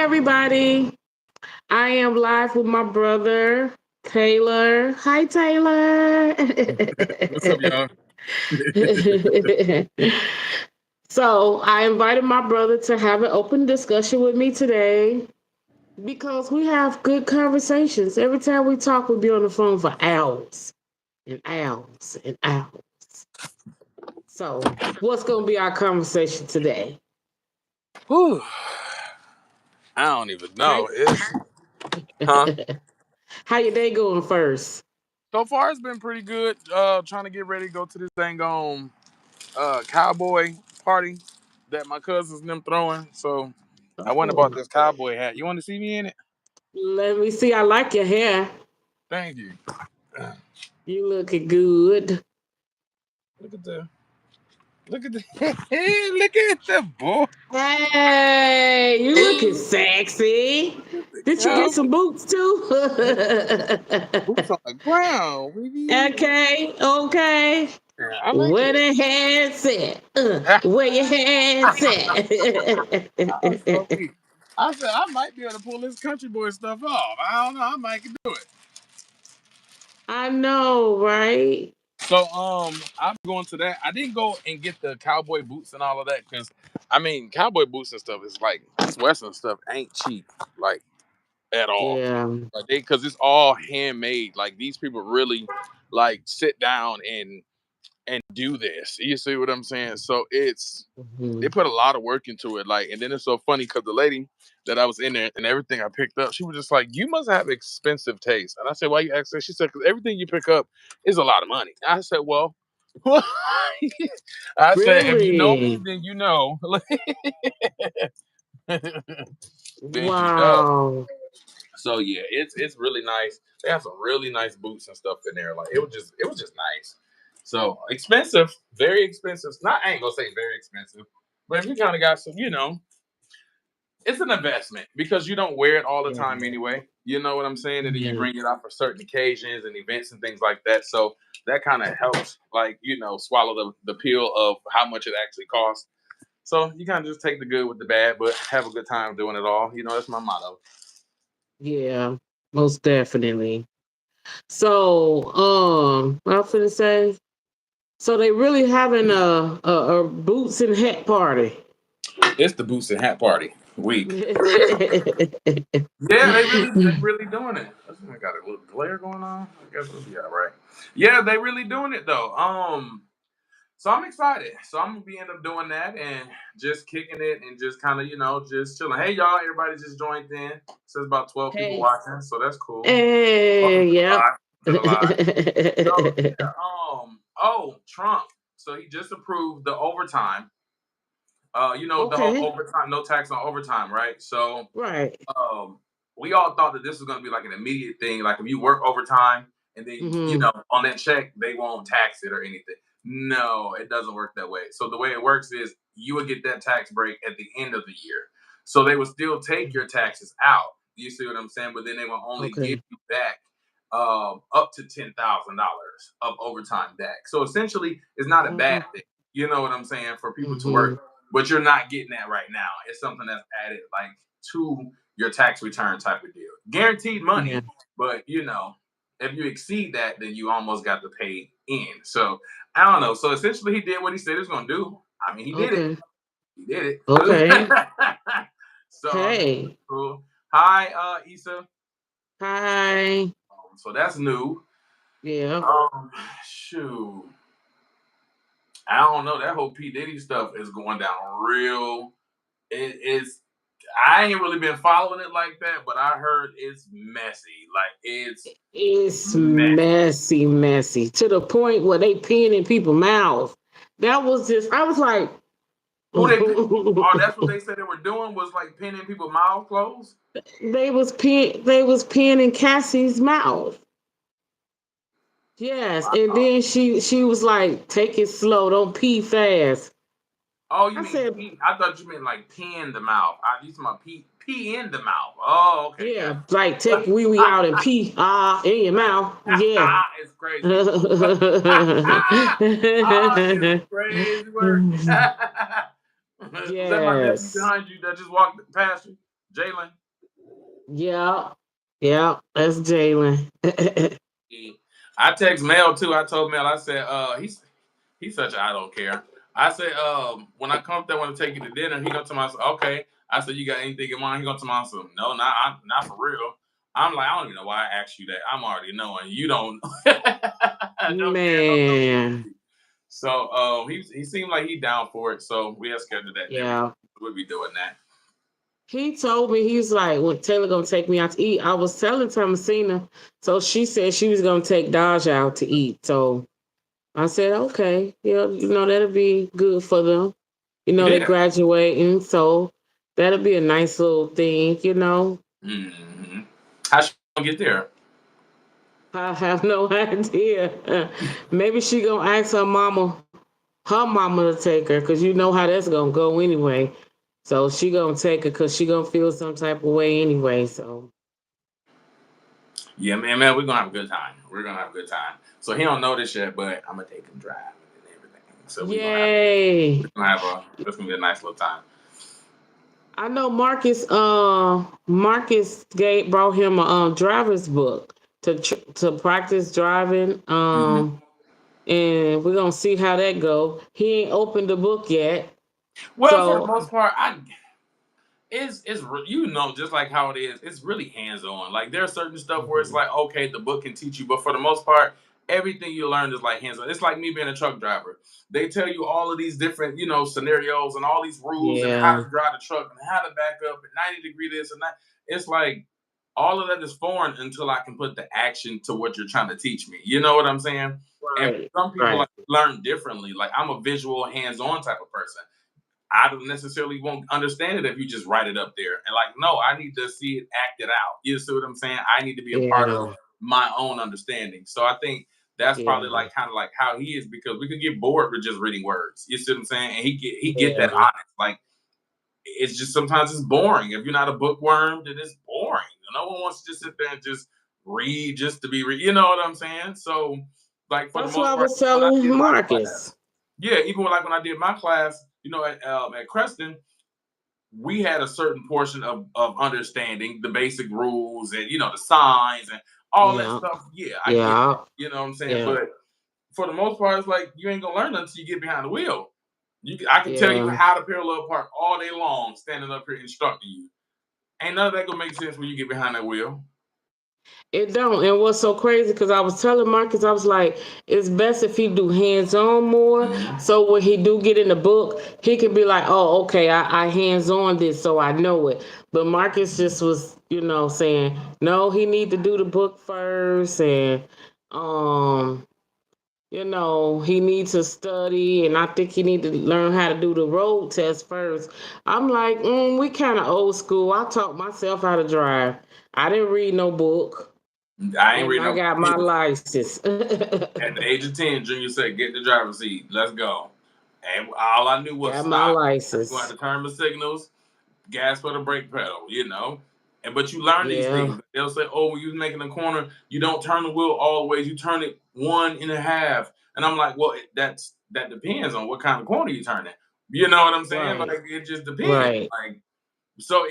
everybody. I am live with my brother, Taylor. Hi, Taylor. What's up, y'all? So, I invited my brother to have an open discussion with me today because we have good conversations. Every time we talk, we'll be on the phone for hours and hours and hours. So, what's going to be our conversation today? Whew. I don't even know. Huh? How your day going first? So far, it's been pretty good. Trying to get ready to go to this dang on cowboy party that my cousins and them throwing. So I went and bought Oh, this cowboy hat. You want to see me in it? let me see. I like your hair. Thank you. You looking good. Look at the look at the look at the boy. Hey, you looking sexy. The Did you get cowboy. some boots too? Boots on the ground, baby. Okay, okay. I like Where it. the hands at? Where your hands at? I was so weak. I said I might be able to pull this country boy stuff off. I don't know. I might can do it. I know, right? So I'm going to that. I didn't go and get the cowboy boots and all of that because I mean cowboy boots and stuff is like this Western stuff ain't cheap like at all. Yeah. Like because it's all handmade. Like these people really like sit down and do this. You see what I'm saying? So they Mhm. put a lot of work into it. Like, and then it's so funny because the lady that I was in there and everything I picked up, she was just like, "You must have expensive taste." And I said, "Why you ask that?" She said, "Because everything you pick up is a lot of money." I said, "Well." I said, if you know me, Really? then you know. Then you know. Wow. So yeah, it's really nice. They have some really nice boots and stuff in there. Like it was just nice. So expensive, very expensive. Not I ain't gonna say very expensive, but if you kind of got some, it's an investment because you don't wear it all the Yeah. time anyway. You know what I'm saying? And then you Yeah. bring it out for certain occasions and events and things like that. So that kind of helps, like swallow the pill of how much it actually costs. So you kind of just take the good with the bad, but have a good time doing it all. That's my motto. Yeah. Most definitely. So, I was gonna say, so they really having a boots and hat party. It's the Boots and Hat Party week. Yeah, they really doing it. I got a little glare going on. I guess we'll be all right. Yeah, they really doing it though. So I'm excited. So I'm gonna be end up doing that and just kicking it and just kind of just chilling. Hey y'all, everybody just joined in. Says about 12 people Hey, watching, so that's cool. Welcome hey, to the yep. live. To the live. So yeah, Trump. So he just approved the overtime. The whole Okay, overtime, no tax on overtime, right? So right. um, we all thought that this was going to be like an immediate thing. Like if you work overtime and then Hmm. on that check they won't tax it or anything. No, it doesn't work that way. So the way it works is you would get that tax break at the end of the year. So they would still take your taxes out. You see what I'm saying? But then they will only give Okay. you back up to $10,000 of overtime back. So essentially, it's not a bad thing. You know what I'm saying for people to Mm-hmm. work, but you're not getting that right now. It's something that's added like to your tax return type of deal. Guaranteed Yeah. money, but if you exceed that, then you almost got to pay in. So I don't know. So essentially, he did what he said he was going to do. I mean, he did it. Okay. He did Okay. it. So I mean, Hey. cool. Hi, Issa. Hi. So that's new. Yeah. Shoot. I don't know. That whole P Diddy stuff is going down real. It's. I ain't really been following it like that, but I heard it's messy. Like it's It's messy. messy, messy to the point where they peeing in people's mouths. That was just. I was like, Who they? Oh, that's what they said they were doing was like pinning people's mouth closed. They was peeing in Cassie's mouth. Yes, and Wow. then she was like, "Take it slow, don't pee fast." Oh, you I mean said, pee? I thought you meant like pee in the mouth. I used my pee in the mouth. Oh, okay, "Yeah, gotcha. like take wee wee out and pee in your mouth." Yeah. It's crazy. Oh, it's crazy work. Was that my nephew Yes. behind you that just walked past you? Jalen. Yeah, yeah, that's Jalen. I text Mel too. I told Mel, I said, he's such a I don't care. I said, when I come up there, I want to take you to dinner. He gonna tell me, okay. I said, you got anything in mind? He gonna tell me, no, not for real. I'm like, I don't even know why I asked you that. I'm already knowing you don't don't care. Man, So he seemed like he down for it. So we have scheduled that. yeah. We'll be doing that. He told me, he's like, when Taylor gonna take me out to eat. I was telling Thomasina, so she said she was gonna take Dodge out to eat. So I said, okay, yeah, that'll be good for them. They're Yeah. graduating, so that'll be a nice little thing, Mm-hmm. How she gonna get there? I have no idea. Maybe she gonna ask her mama to take her, because you know how that's gonna go anyway. So she gonna take her because she gonna feel some type of way anyway. So yeah, man, we're gonna have a good time. We're gonna have a good time. So he don't know this yet, but I'm gonna take him driving and everything. So yay! We're gonna have it's gonna be a nice little time. I know Marcus. Marcus brought him a driver's book to practice driving. And we're gonna see how that go. He ain't opened the book yet. Well, for the most part, it's just like how it is. It's really hands on. Like there's certain stuff where it's like, okay, the book can teach you, but for the most part, everything you learn is like hands on. It's like me being a truck driver. They tell you all of these different, scenarios and all these rules and how to drive the truck and how to back up and 90-degree this and that. It's like all of that is foreign until I can put the action to what you're trying to teach me. You know what I'm saying? Right, and some people learn differently. Like I'm a visual, hands-on type of person. I don't necessarily won't understand it if you just write it up there. And like, no, I need to see it acted out. You see what I'm saying? I need to be a part of my own understanding. So I think that's probably like kind of like how he is, because we could get bored with just reading words. You see what I'm saying? And he get that honest. Like it's just sometimes it's boring. If you're not a bookworm, then it's boring. No one wants to just sit there and just read just to be read. You know what I'm saying? So like for that's the most what I part, was telling Marcus. yeah, even when I did my class, at Creston, we had a certain portion of understanding the basic rules and the signs and all that stuff. Yeah, I get it. You know what I'm saying? But for the most part, it's like you ain't gonna learn until you get behind the wheel. I can tell you how to parallel park all day long, standing up here instructing you. Ain't none of that gonna make sense when you get behind that wheel. It don't. And what's so crazy, because I was telling Marcus, I was like, it's best if he do hands-on more. So when he do get in the book, he can be like, oh, okay, I hands-on this, so I know it. But Marcus just was, saying, no, he need to do the book first, and he needs to study, and I think he need to learn how to do the road test first. I'm like, we kind of old school. I taught myself how to drive. I didn't read no book. I ain't reading. I got my license. At the age of 10, Junior said, "Get the driver's seat. Let's go." And all I knew was got stop. my license. Going to turn the signals, gas for the brake pedal. But you learn these things. They'll say, "Oh, when you're making a corner, you don't turn the wheel all the way. You turn it 1.5." And I'm like, "Well, that depends on what kind of corner you turn it." You know what I'm saying? Right. Like it just depends. Right. Like so,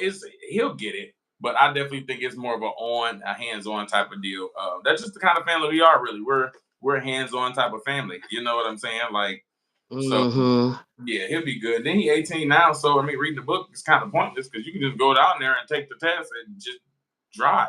he'll get it. But I definitely think it's more of a hands-on type of deal. That's just the kind of family we are. Really, we're a hands-on type of family. You know what I'm saying? Like, so yeah, he'll be good. Then he 18 now, so I mean, reading the book is kind of pointless because you can just go down there and take the test and just drive.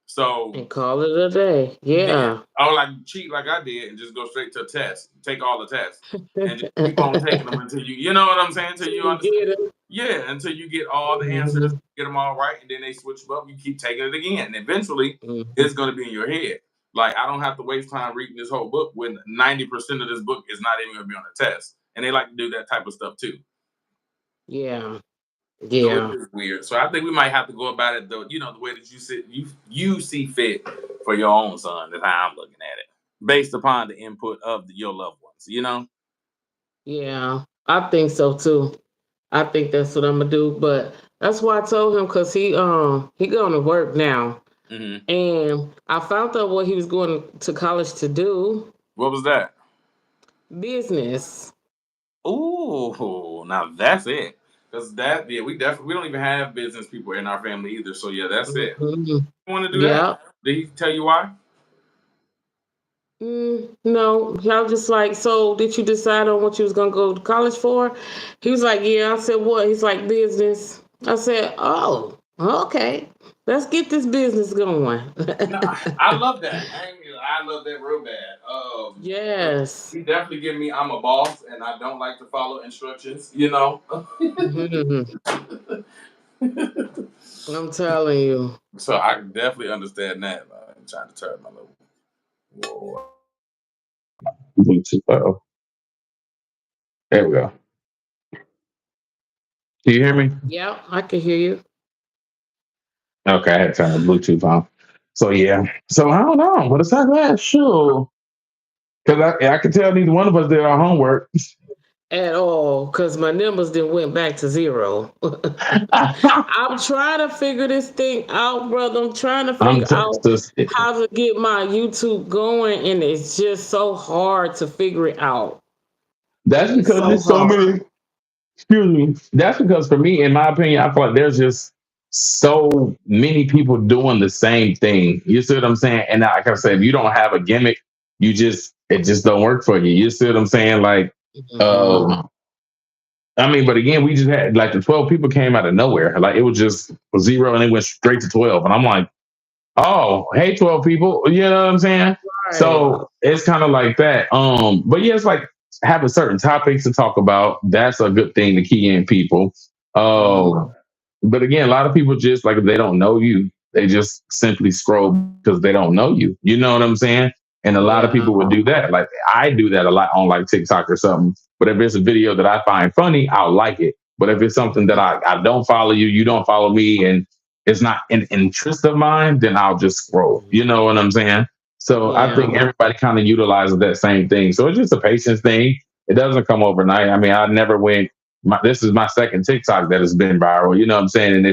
So and call it a day. Yeah. I would like cheat like I did and just go straight to a test, take all the tests, and just keep on taking them until you know what I'm saying? Until you understand. Yeah, until you get all the answers, get them all right, and then they switch them up. You keep taking it again, and eventually it's going to be in your head. Like I don't have to waste time reading this whole book when 90% of this book is not even going to be on the test, and they like to do that type of stuff too. Yeah. So it's weird. So I think we might have to go about it the way that you see fit for your own son. That's how I'm looking at it, based upon the input of your loved ones. Yeah, I think so too. I think that's what I'm gonna do. But that's why I told him, because he going to work now, and I found out what he was going to college to do. What was that? Business. Ooh, now that's it. Because that, yeah, we don't even have business people in our family either. So yeah, that's it. Mhm. You want to do Yeah. that? Did he tell you why? No, I was just like, so did you decide on what you was gonna go to college for? He was like, yeah. I said, what? He's like, business. I said, oh, okay. Let's get this business going. No, I love that. I love that real bad. Yes. He definitely give me. I'm a boss, and I don't like to follow instructions. You know. Mhm. I'm telling you. So I definitely understand that. I'm trying to turn my little. Whoa. Bluetooth. There we go. Can you hear me? Yeah, I can hear you. Okay, I had to turn the Bluetooth on. So yeah. So I don't know, but it's like that. Sure. Because I can tell neither one of us did our homework. At all, because my numbers then went back to zero. I'm trying to figure this thing out, brother. I'm trying to I'm figure out just how to get my YouTube going, and it's just so hard to figure it out. that's It's because so there's so hard. many. Excuse me. That's because for me, in my opinion, I feel like there's just so many people doing the same thing. You see what I'm saying? And like I said, if you don't have a gimmick, it just don't work for you. You see what I'm saying? Like, Mhm. I mean, but again, we just had like the 12 people came out of nowhere. Like it was just zero and it went straight to 12. And I'm like, oh, hey, 12 people. You know what I'm saying? Right. So it's kind of like that. But yeah, it's like having certain topics to talk about. That's a good thing to key in people. Mhm. But again, a lot of people just like if they don't know you, they just simply scroll because they don't know you. You know what I'm saying? And a lot of Yeah. people would do that. Like I do that a lot on like TikTok or something. But if it's a video that I find funny, I'll like it. But if it's something that I don't follow you, you don't follow me, and it's not an interest of mine, then I'll just scroll. You know what I'm saying? So I Yeah. think everybody kind of utilizes that same thing. So it's just a patience thing. It doesn't come overnight. I mean, I never went this is my second TikTok that has been viral. You know what I'm saying? And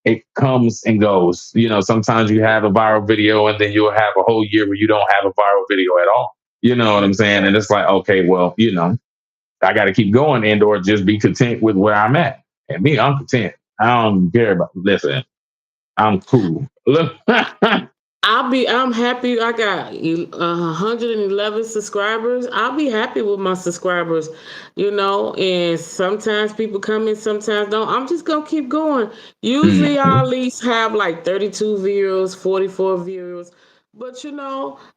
it comes and goes. You know, sometimes you have a viral video and then you'll have a whole year where you don't have a viral video at all. You know what I'm saying? And it's like, okay, well, you know, I got to keep going and or just be content with where I'm at. And me, I'm content. I don't care about listen. I'm cool. I'm happy. I got 111 subscribers. I'll be happy with my subscribers, and sometimes people come in, sometimes don't. I'm just gonna keep going. Usually I Mhm. at least have like 32 views, 44 views. But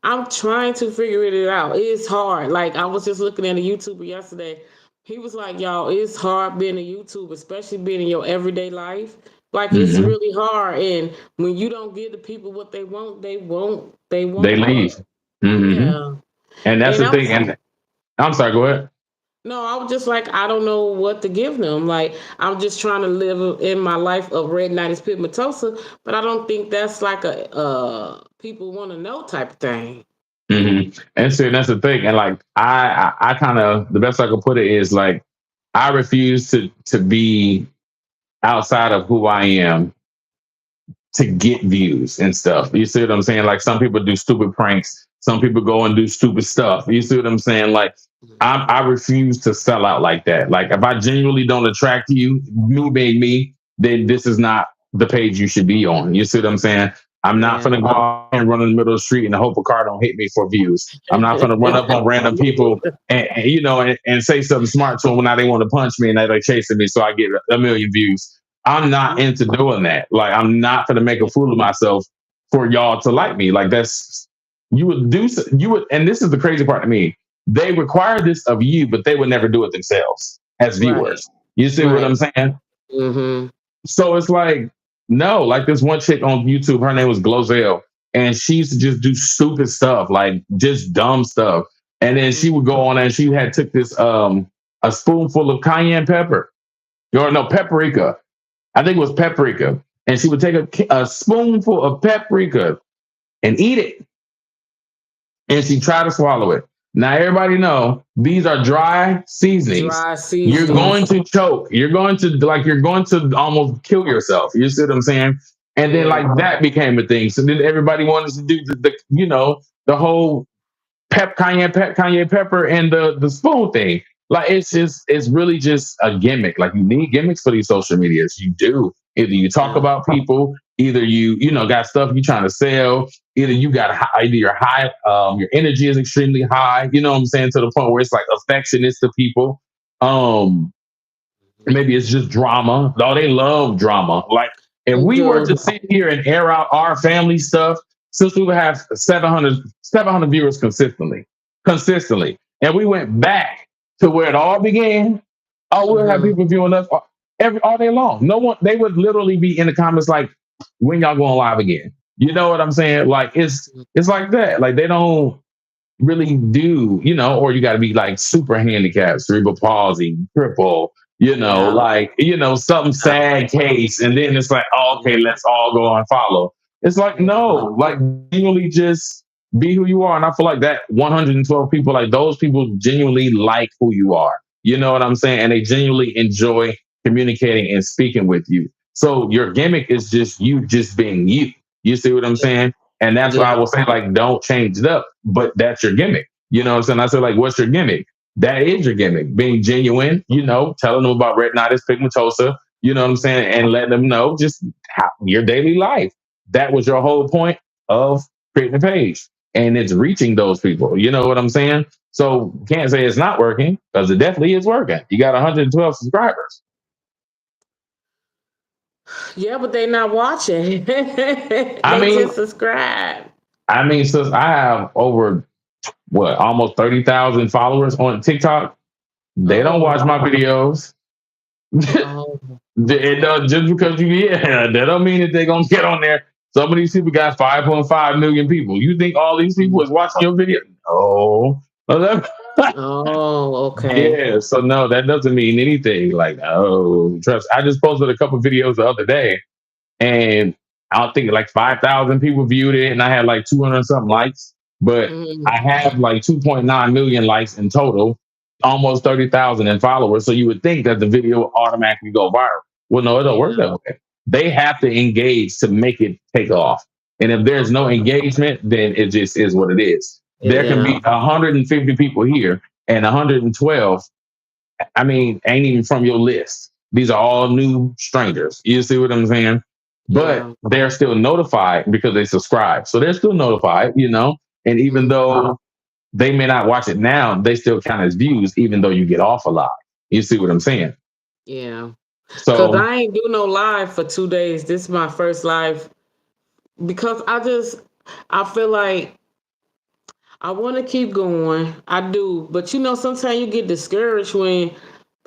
I'm trying to figure it out. It's hard. Like I was just looking at a YouTuber yesterday. He was like, y'all, it's hard being a YouTuber, especially being in your everyday life. Like it's Mhm. really hard. And when you don't give the people what they want, they They won't leave. Hmm. Yeah. And that's And the thing. And I'm sorry, go ahead. no, I was just like, I don't know what to give them. Like, I'm just trying to live in my life of retinitis pigmentosa, but I don't think that's like a people want to know type of thing. And so that's the thing. And like I kind of the best I could put it is like I refuse to be outside of who I am to get views and stuff. You see what I'm saying? Like some people do stupid pranks, some people go and do stupid stuff. You see what I'm saying? Like I refuse to sell out like that. Like if I genuinely don't attract you, me being me, then this is not the page you should be on. You see what I'm saying? I'm not Yeah. gonna go out and run in the middle of the street and hope a car don't hit me for views. I'm not gonna run up on random people and say something smart to them when now they want to punch me and they're chasing me so I get a million views. I'm not into doing that. Like I'm not gonna make a fool of myself for y'all to like me. Like that's you would, and this is the crazy part to me. They require this of you, but they would never do it themselves as Right. viewers. You see what Right. I'm saying? Mm-hmm. So it's like, no, like this one chick on YouTube, her name was Glozell, and she used to just do stupid stuff, like just dumb stuff. And then she would go on and she had took this a spoonful of cayenne pepper, or no, paprika. I think it was paprika. And she would take a spoonful of paprika and eat it. And she tried to swallow it. Now everybody know these are dry seasonings. Dry You're going seasonings. to choke. You're going to almost kill yourself. You see what I'm saying? And then Yeah. like that became a thing. So then everybody wanted to do the whole cayenne pepper and the spoon thing. Like it's really just a gimmick. Like you need gimmicks for these social medias. You do. Either you talk Yeah. about people, either you know got stuff you trying to sell, either you got either your high your energy is extremely high. You know what I'm saying, to the point where it's like affectionate to people. Um, maybe it's just drama. Oh, they love drama. Like if They we were do. to sit here and air out our family stuff, since we would have 700 viewers consistently, and we went back to where it all began, oh, we'll have Uh-huh. people viewing us all day long. No one, they would literally be in the comments like, when y'all going live again? You know what I'm saying? Like it's like that. Like they don't really do, you know, or you got to be like super handicapped, cerebral palsy, cripple, you know, Yeah. like, you know, something sad case. And then it's like, oh, okay, let's all go and follow. It's like, no, like, genuinely just be who you are. And I feel like that 112 people, like those people genuinely like who you are. You know what I'm saying? And they genuinely enjoy communicating and speaking with you. So your gimmick is just you just being you. You see what I'm saying? And that's why I Yeah. will say, like, don't change it up, but that's your gimmick. You know what I'm saying? I said, like, what's your gimmick? That is your gimmick. Being genuine, you know, telling them about retinitis pigmentosa, you know what I'm saying? And letting them know just how your daily life. That was your whole point of creating a page. And it's reaching those people. You know what I'm saying? So can't say it's not working because it definitely is working. You got 112 subscribers. Yeah, but they not watching. I They mean, just subscribe. since I have over what almost 30,000 followers on TikTok, they don't watch Oh, my videos. oh, It okay. does just because that don't mean that they're gonna get on there. Some of these people got 5.5 million people. You think all these people is watching your video? No. Oh, okay. Yeah, so no, that doesn't mean anything. Like, oh, trust. I just posted a couple videos the other day, and I don't think like 5,000 people viewed it, and I had like 200 something likes. But I Mhm. have like 2.9 million likes in total, almost 30,000 in followers. So you would think that the video would automatically go viral. Well, no, it don't work Yeah. that way. They have to engage to make it take off. And if there's no Okay. engagement, then it just is what it is. There can be Yeah. 150 people here and 112, I mean, ain't even from your list. These are all new strangers. You see what I'm saying? But Yeah. they're still notified because they subscribe. So they're still notified, you know? And even Mhm. though they may not watch it now, they still count as views, even though you get off a lot. You see what I'm saying? Yeah. Cause So, I ain't do no live for 2 days. This is my first live because I feel like I want to keep going. I do, but sometimes you get discouraged when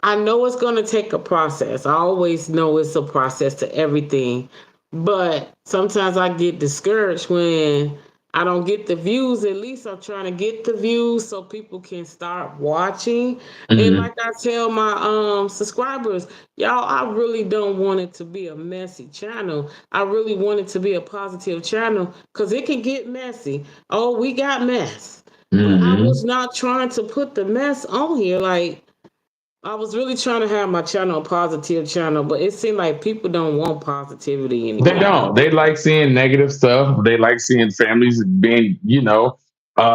I know it's going to take a process. I always know it's a process to everything. But sometimes I get discouraged when I don't get the views. At least I'm trying to get the views so people can start watching. And mhm. like I tell my subscribers, y'all, I really don't want it to be a messy channel. I really want it to be a positive channel because it can get messy. Oh, we got mess. But I Mhm. was not trying to put the mess on here. Like I was really trying to have my channel a positive channel, but it seemed like people don't want positivity They anymore. don't. They like seeing negative stuff. They like seeing families being,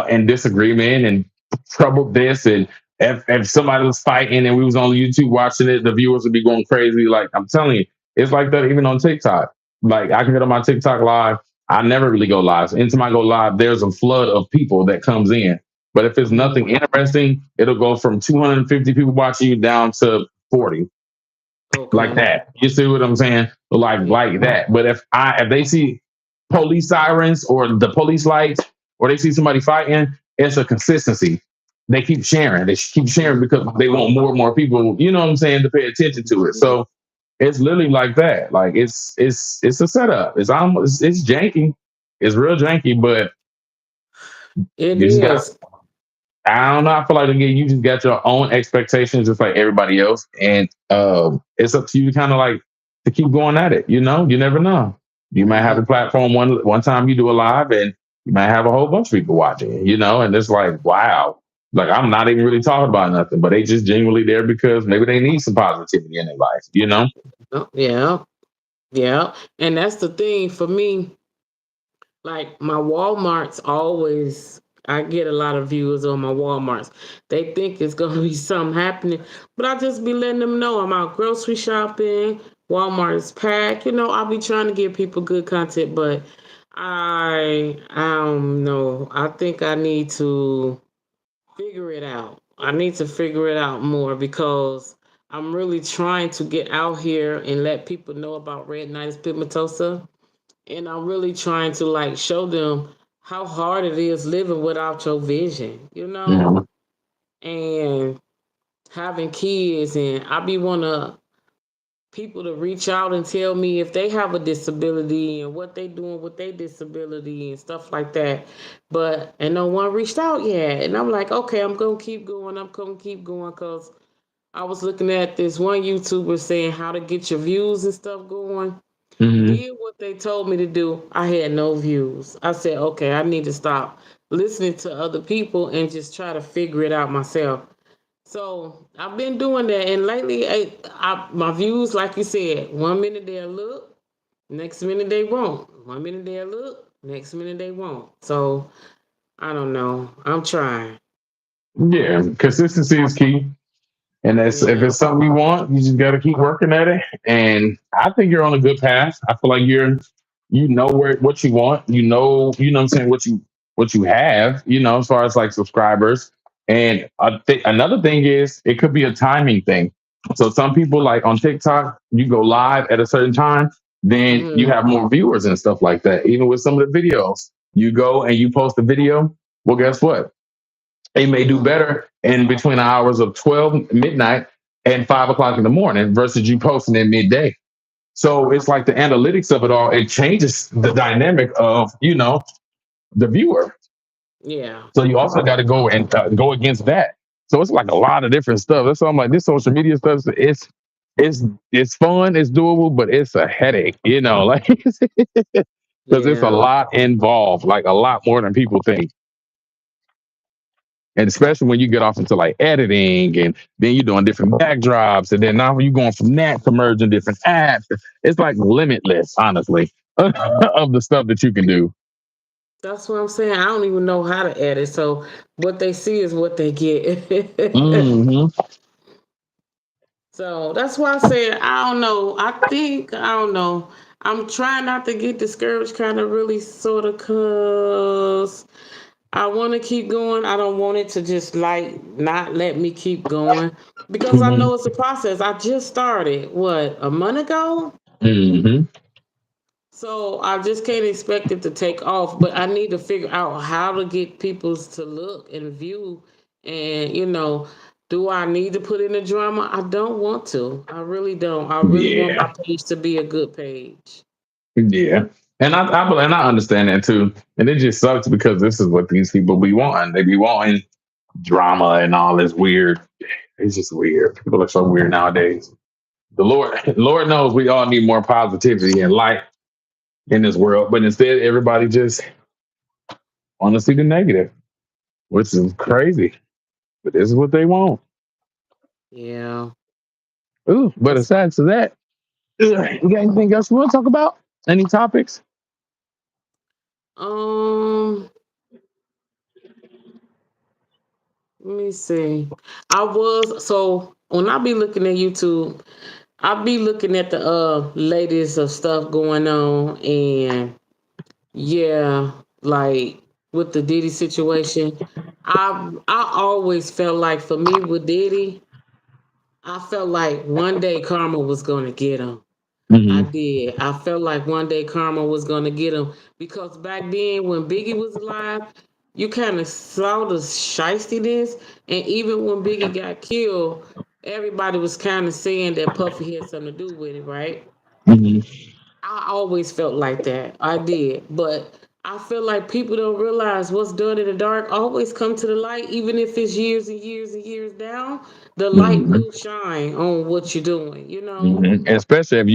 in disagreement and trouble this. And if somebody was fighting and we was on YouTube watching it, the viewers would be going crazy. Like I'm telling you, it's like that even on TikTok. Like I can get on my TikTok live. I never really go live. So anytime I go live, there's a flood of people that comes in. But if it's Mhm. nothing interesting, it'll go from 250 people watching you down to 40, like Okay. that. You see what I'm saying? Like Yeah. that. But if they see police sirens or the police lights or they see somebody fighting, it's a consistency. They keep sharing. They keep sharing because they want more and more people, you know what I'm saying, to pay attention to it. Mhm. So it's literally like that. Like it's a setup. It's almost it's janky. It's real janky, but It you just got is. I don't know. I feel like again, you just got your own expectations, just like everybody else, and it's up to you to kind of like to keep going at it. You know, you never know. You might have Mhm. a platform one time you do a live, and you might have a whole bunch of people watching it. You know, and it's like wow, like I'm not even really talking about nothing, but they just genuinely there because maybe they need some positivity in their life. You know. Oh, yeah. Yeah. And that's the thing for me. Like my Walmart's always I get a lot of viewers on my Walmarts. They think it's gonna be something happening, but I just be letting them know I'm out grocery shopping. Walmart is packed. I'll be trying to give people good content, but I don't know. I think I need to figure it out. I need to figure it out more because I'm really trying to get out here and let people know about retinitis pigmentosa, and I'm really trying to like show them how hard it is living without your vision, Mhm. and having kids, and I be wanna people to reach out and tell me if they have a disability and what they doing with their disability and stuff like that. But and no one reached out yet. And I'm like, okay, I'm gonna keep going. I'm gonna keep going because I was looking at this one YouTuber saying how to get your views and stuff going. Mhm. Did what they told me to do. I had no views. I said, okay, I need to stop listening to other people and just try to figure it out myself. So I've been doing that, and lately, my views, like you said, 1 minute they'll look, next minute they won't. 1 minute they'll look, next minute they won't. So I don't know. I'm trying. Yeah, consistency is key. And that's if Yeah, it's something you want, you just got to keep working at it. And I think you're on a good path. I feel like you know what you want. You know what I'm saying, what you have, as far as like subscribers. And I think another thing is it could be a timing thing. So some people like on TikTok, you go live at a certain time, then you hmm have more viewers and stuff like that. Even with some of the videos, you go and you post a video. Well, guess what? They may do yeah, better in between the hours of 12 midnight and 5 o'clock in the morning versus you posting at midday. So it's like the analytics of it all, it changes the dynamic of, the viewer. yeah, So you also got to go and go against that. So it's like a lot of different stuff. That's why I'm like, this social media stuff, it's it's fun, it's doable, but it's a headache, like because it's a yeah. lot involved, like a lot more than people think. And especially when you get off into like editing and then you're doing different backdrops and then now you're going from that to merging different apps. It's like limitless, honestly, of the stuff that you can do. That's what I'm saying. I don't even know how to edit. So what they see is what they get. Hmm. So that's why I said I don't know. I don't know. I'm trying not to get discouraged, kind of really sort of, cause I want to keep going. I don't want it to just like not let me keep going because I Hmm. know it's a process. I just started what, a month ago, Hmm. so I just can't expect it to take off. But I need to figure out how to get people to look and view, and do I need to put in a drama? I don't want to. I really don't. I really want my Yeah. page to be a good page. Yeah. And I understand that too. And it just sucks because this is what these people be wanting. They be wanting drama and all this weird. It's just weird. People are so weird nowadays. The Lord knows we all need more positivity and light in this world, but instead everybody just want to see the negative, which is crazy. But this is what they want. Yeah. Ooh, but That's aside to that, you got anything else you want to talk about? Any topics? um. Let me see. I was so when I be looking at YouTube, I be looking at the latest of stuff going on, and yeah, like with the Diddy situation, I always felt like for me with Diddy, I felt like one day karma was gonna get him. I Hmm. did. I felt like one day karma was gonna get him because back then when Biggie was alive, you kind of saw the shystiness, and even when Biggie got killed, everybody was kind of saying that Puffy had something to do with it, right? Hmm. I always felt like that. I did. But I feel like people don't realize what's done in the dark always come to the light, even if it's years and years and years down, the light Hmm. will shine on what you're doing, Especially if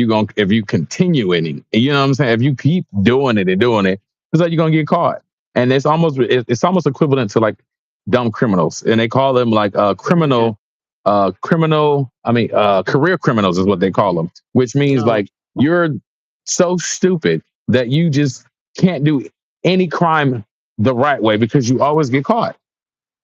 you continue in it, you know what I'm saying. If you keep doing it and doing it, it's like you're gonna get caught, and it's almost equivalent to like dumb criminals, and they call them like Yeah. criminal. I mean, career criminals is what they call them, which means Oh, like you're so stupid that you just can't do any crime the right way because you always get caught.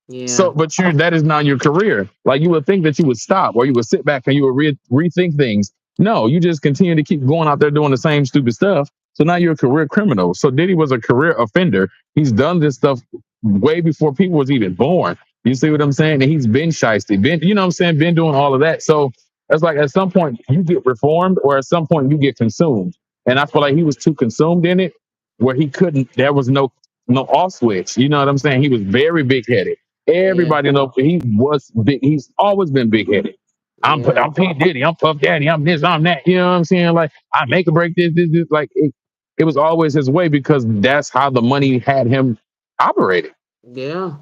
Yeah. So, but that is not your career. Like you would think that you would stop or you would sit back and you would rethink things. No, you just continue to keep going out there doing the same stupid stuff. So now you're a career criminal. So Diddy was a career offender. He's done this stuff way before people was even born. You see what I'm saying? And he's been shiesty, been, you know what I'm saying, been doing all of that. So it's like at some point you get reformed or at some point you get consumed. And I feel like he was too consumed in it where he couldn't, there was no off switch. You know what I'm saying? He was very big headed. Yeah. Everybody knows he was big. He's always been big headed. Yeah. I'm P Diddy. I'm Puff Daddy. I'm this. I'm that. You know what I'm saying? Like I make or break this. Like it was always his way because that's how the money had him operating. Yeah.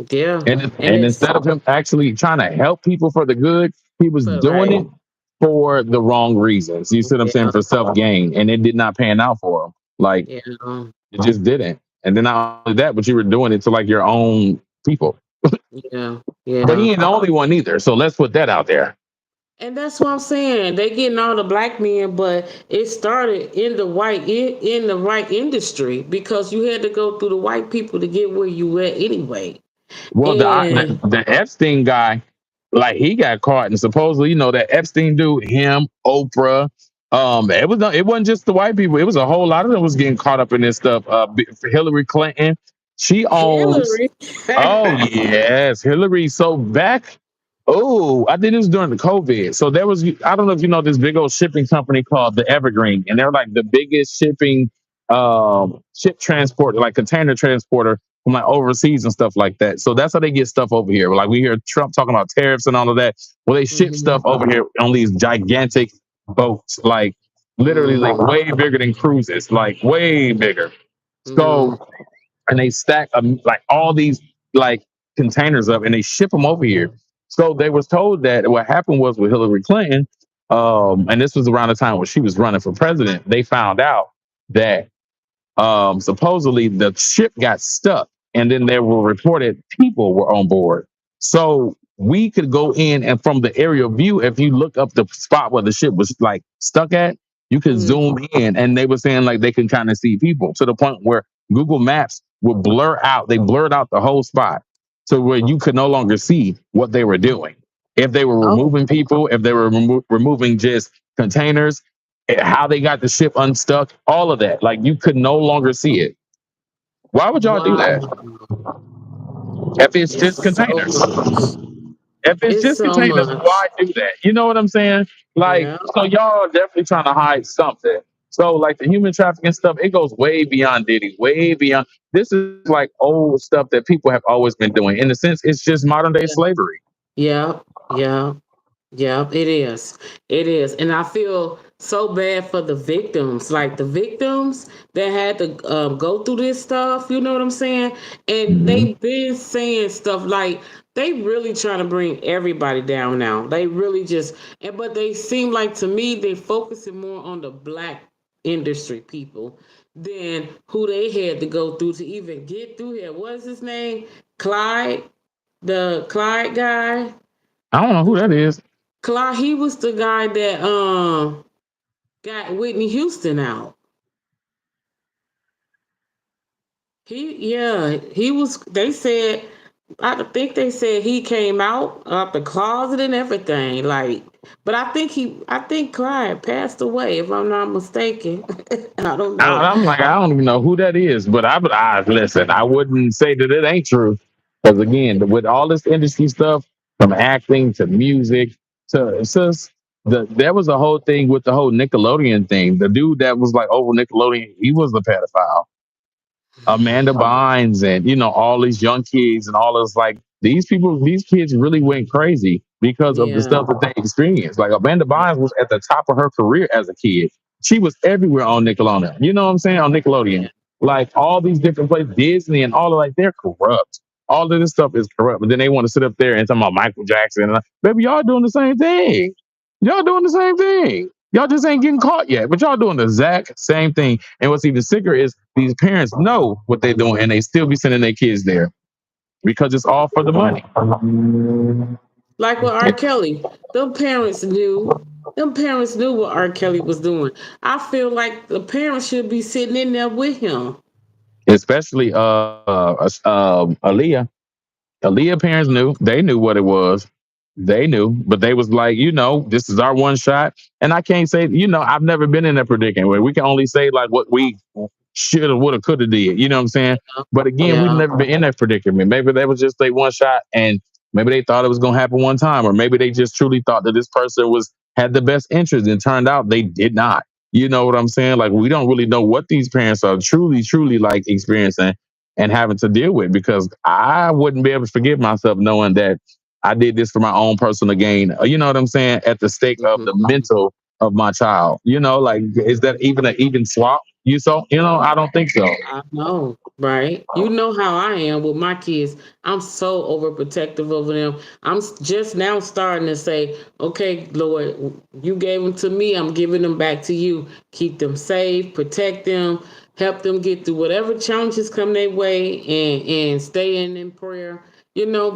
Yeah. And And it's instead of him actually trying to help people for the good, he was doing right. it for the wrong reasons. You see what I'm saying? Yeah. For self gain, and it did not pan out for him. Like Yeah. it just didn't. And then not only that, but you were doing it to like your own people. Yeah. But he Yeah. ain't the only one either. So let's put that out there. And that's what I'm saying. They getting all the black men, but it started in the in the right industry because you had to go through the white people to get where you were anyway. Well, And the Epstein guy, like he got caught, and supposedly, you know, that Epstein dude, him, Oprah, it wasn't just the white people. It was a whole lot of them was getting caught up in this stuff. Hillary Clinton, she owns. Hillary. Oh yes, Hillary. So back. Oh, I think it was during the COVID. So there was, I don't know if you know this big old shipping company called the Evergreen, and they're like the biggest shipping ship transporter, like container transporter from like overseas and stuff like that. So that's how they get stuff over here. Like we hear Trump talking about tariffs and all of that. Well, they ship stuff over here on these gigantic boats, like literally like way bigger than cruises, like way bigger. So, and they stack like all these like containers up and they ship them over here. So they was told that what happened was with Hillary Clinton, and this was around the time when she was running for president, they found out that supposedly the ship got stuck and then there were reported people were on board. So we could go in and from the aerial view, if you look up the spot where the ship was like stuck at, you could zoom in and they were saying like they can kind of see people to the point where Google Maps would blur out. They blurred out the whole spot to where you could no longer see what they were doing. If they were removing people, if they were removing just containers, how they got the ship unstuck, all of that. Like you could no longer see it. Why would y'all do that? If it's just containers. If it's just so containers, much. why do that? You know what I'm saying? Like, so y'all are definitely trying to hide something. So like the human trafficking stuff, it goes way beyond Diddy, way beyond. This is like old stuff that people have always been doing. In a sense, it's just modern day slavery. Yeah. Yeah. Yeah, it is. It is. And I feel so bad for the victims, like the victims that had to go through this stuff. You know what I'm saying? And they've been saying stuff like they really trying to bring everybody down now. They really just, but they seem like to me, they focusing more on the black industry people than who they had to go through to even get through here. What is his name? Clyde, the Clyde guy. I don't know who that is. Clyde, he was the guy that got Whitney Houston out. He was. They said, I think they said he came out of the closet and everything. Like, but I think Clyde passed away, if I'm not mistaken. I don't know. I'm like, I don't even know who that is, but I listen. I wouldn't say that it ain't true, because again, with all this industry stuff, from acting to music to it's just there was a whole thing with the whole Nickelodeon thing. The dude that was like over Nickelodeon, he was the pedophile. Amanda Bynes and you know all these young kids and all this like these kids really went crazy because of the stuff that they experienced. Like Amanda Bynes was at the top of her career as a kid. She was everywhere on Nickelodeon. You know what I'm saying? On Nickelodeon. Like all these different places, Disney and all of like they're corrupt. All of this stuff is corrupt. But then they want to sit up there and talk about Michael Jackson and baby, y'all doing the same thing. Y'all doing the same thing. Y'all just ain't getting caught yet, but y'all doing the exact same thing. And what's even sicker is these parents know what they're doing and they still be sending their kids there because it's all for the money. Like with R. Kelly, them parents knew. Them parents knew what R. Kelly was doing. I feel like the parents should be sitting in there with him. especially Aaliyah. Aaliyah parents knew. They knew what it was. They knew, but they was like, this is our one shot. And I can't say, I've never been in that predicament where we can only say like what we shoulda, woulda, coulda did. You know what I'm saying? But again, we've Yeah. never been in that predicament. Maybe that was just a one shot, and maybe they thought it was gonna happen one time, or maybe they just truly thought that this person was had the best interest, and turned out they did not. You know what I'm saying? Like we don't really know what these parents are truly, truly like experiencing and having to deal with, because I wouldn't be able to forgive myself knowing that I did this for my own personal gain. You know what I'm saying? At the stake of the Mhm. mental of my child. Like, is that even an even swap? I don't think so. I know, right? You know how I am with my kids. I'm so overprotective over them. Just now starting to say, okay, Lord, you gave them to me. I'm giving them back to you. Keep them safe, protect them, help them get through whatever challenges come their way, and stay in prayer,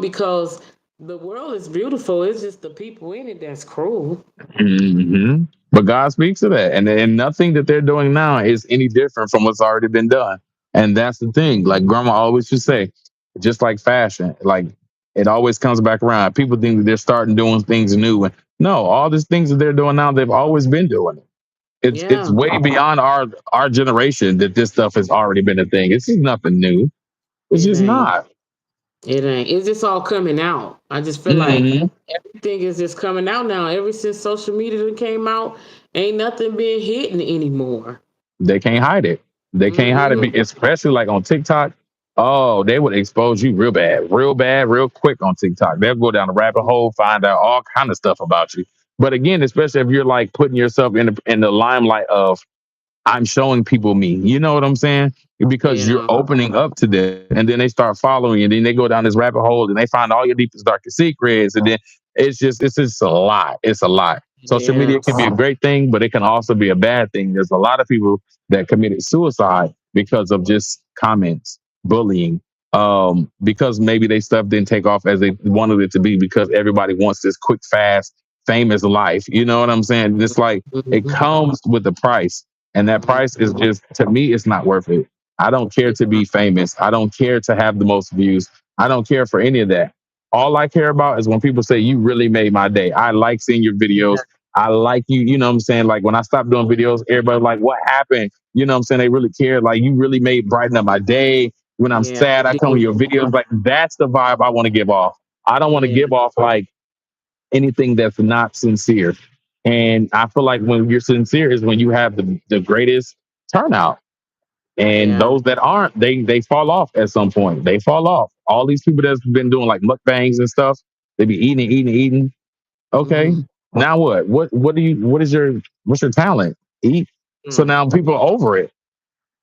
because the world is beautiful. It's just the people in it that's cruel. But God speaks to that, and nothing that they're doing now is any different from what's already been done. And that's the thing. Like Grandma always used to say, just like fashion, like it always comes back around. People think that they're starting doing things new, and no, all these things that they're doing now, they've always been doing it. It's Yeah, way beyond our generation that this stuff has already been a thing. It's just nothing new. It's it just ain't. not. It ain't. It's just all coming out. I just feel like Mhm. everything is just coming out now. Ever since social media came out, ain't nothing being hidden anymore. They can't hide it. They can't hide it, Mm-mm. especially like on TikTok. Oh, they would expose you real bad, real quick on TikTok. They'll go down the rabbit hole, find out all kind of stuff about you. But again, especially if you're like putting yourself in the limelight of I'm showing people me. You know what I'm saying? Because you're Yeah, opening up to them, and then they start following you, and then they go down this rabbit hole, and they find all your deepest, darkest secrets, and then it's just a lot. It's a lot. it Social media can be is. a great thing, but it can also be a bad thing. There's a lot of people that committed suicide because of just comments, bullying, because maybe they stuff didn't take off as they wanted it to be, because everybody wants this quick, fast, famous life. You know what I'm saying? It's like it Mhm. comes with the price, and that price is just, to me, it's not worth it. I don't care to be famous. I don't care to have the most views. I don't care for any of that. All I care about is when people say, you really made my day. I like seeing your videos. I like you. You know what I'm saying? Like when I stopped doing videos, everybody like, what happened? You know what I'm saying? They really care. Like, you really made brighten up my day. When I'm Yeah, sad, I they come to do. your videos. Like, that's the vibe I want to give off. I don't want to Yeah, give off like anything that's not sincere. And I feel like when you're sincere is when you have the greatest turnout. And yeah. those that aren't, they fall off at some point. They fall off. All these people that's been doing like mukbangs and stuff, they be eating and eating and eating. Okay. Mm-hmm. Now what? What's your talent? Eat. So Mm. now people are over it.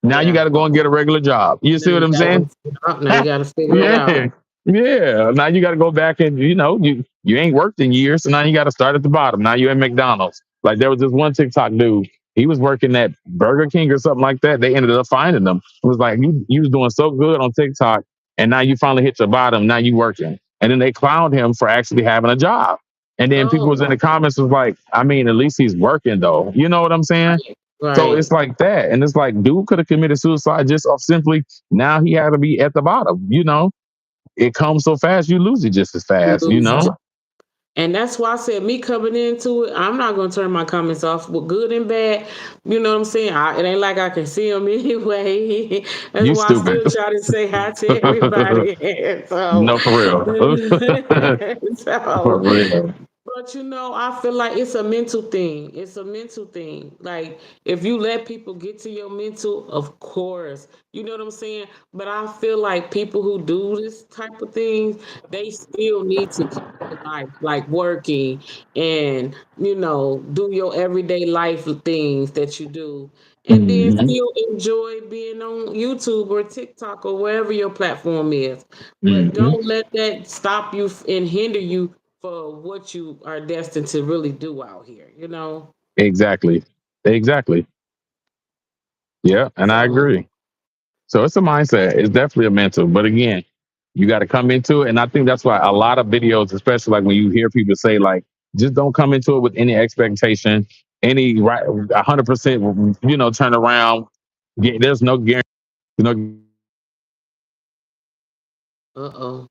Now you Yeah. gotta go and get a regular job. You Now see what you I'm saying? gotta figure it out. Yeah. Yeah. Now you got to go back, and you ain't worked in years, so now you got to start at the bottom. Now you at McDonald's. Like there was this one TikTok dude. He was working at Burger King or something like that. They ended up finding him. It was like you was doing so good on TikTok, and now you finally hit your bottom. Now you working, and then they clowned him for actually having a job. And then people was Oh, in the comments was like, I mean, at least he's working though. You know what I'm saying? right. So Right. it's like that, and it's like dude could have committed suicide just off simply now he had to be at the bottom. It comes so fast, you lose it just as You fast, you lose it. know? And that's why I said me coming into it, I'm not gonna turn my comments off, but good and bad. You know what I'm saying? It ain't like I can see them anyway. That's You why I stupid. still try to say hi to everybody. so, No, for real. For so real. But I feel like it's a mental thing. It's a mental thing. Like if you let people get to your mental, of course, you know what I'm saying. But I feel like people who do this type of things, they still need to keep their life, like working and do your everyday life things that you do, and then Mhm, still enjoy being on YouTube or TikTok or wherever your platform is. But mhm. don't let that stop you and hinder you for what you are destined to really do out here. Exactly. Exactly. Yeah, and I So, agree. So it's a mindset. It's definitely a mental. But again, you got to come into it. And I think that's why a lot of videos, especially like when you hear people say, like, just don't come into it with any expectation, any right 100%, turn around. There's no guarantee. Uh-oh.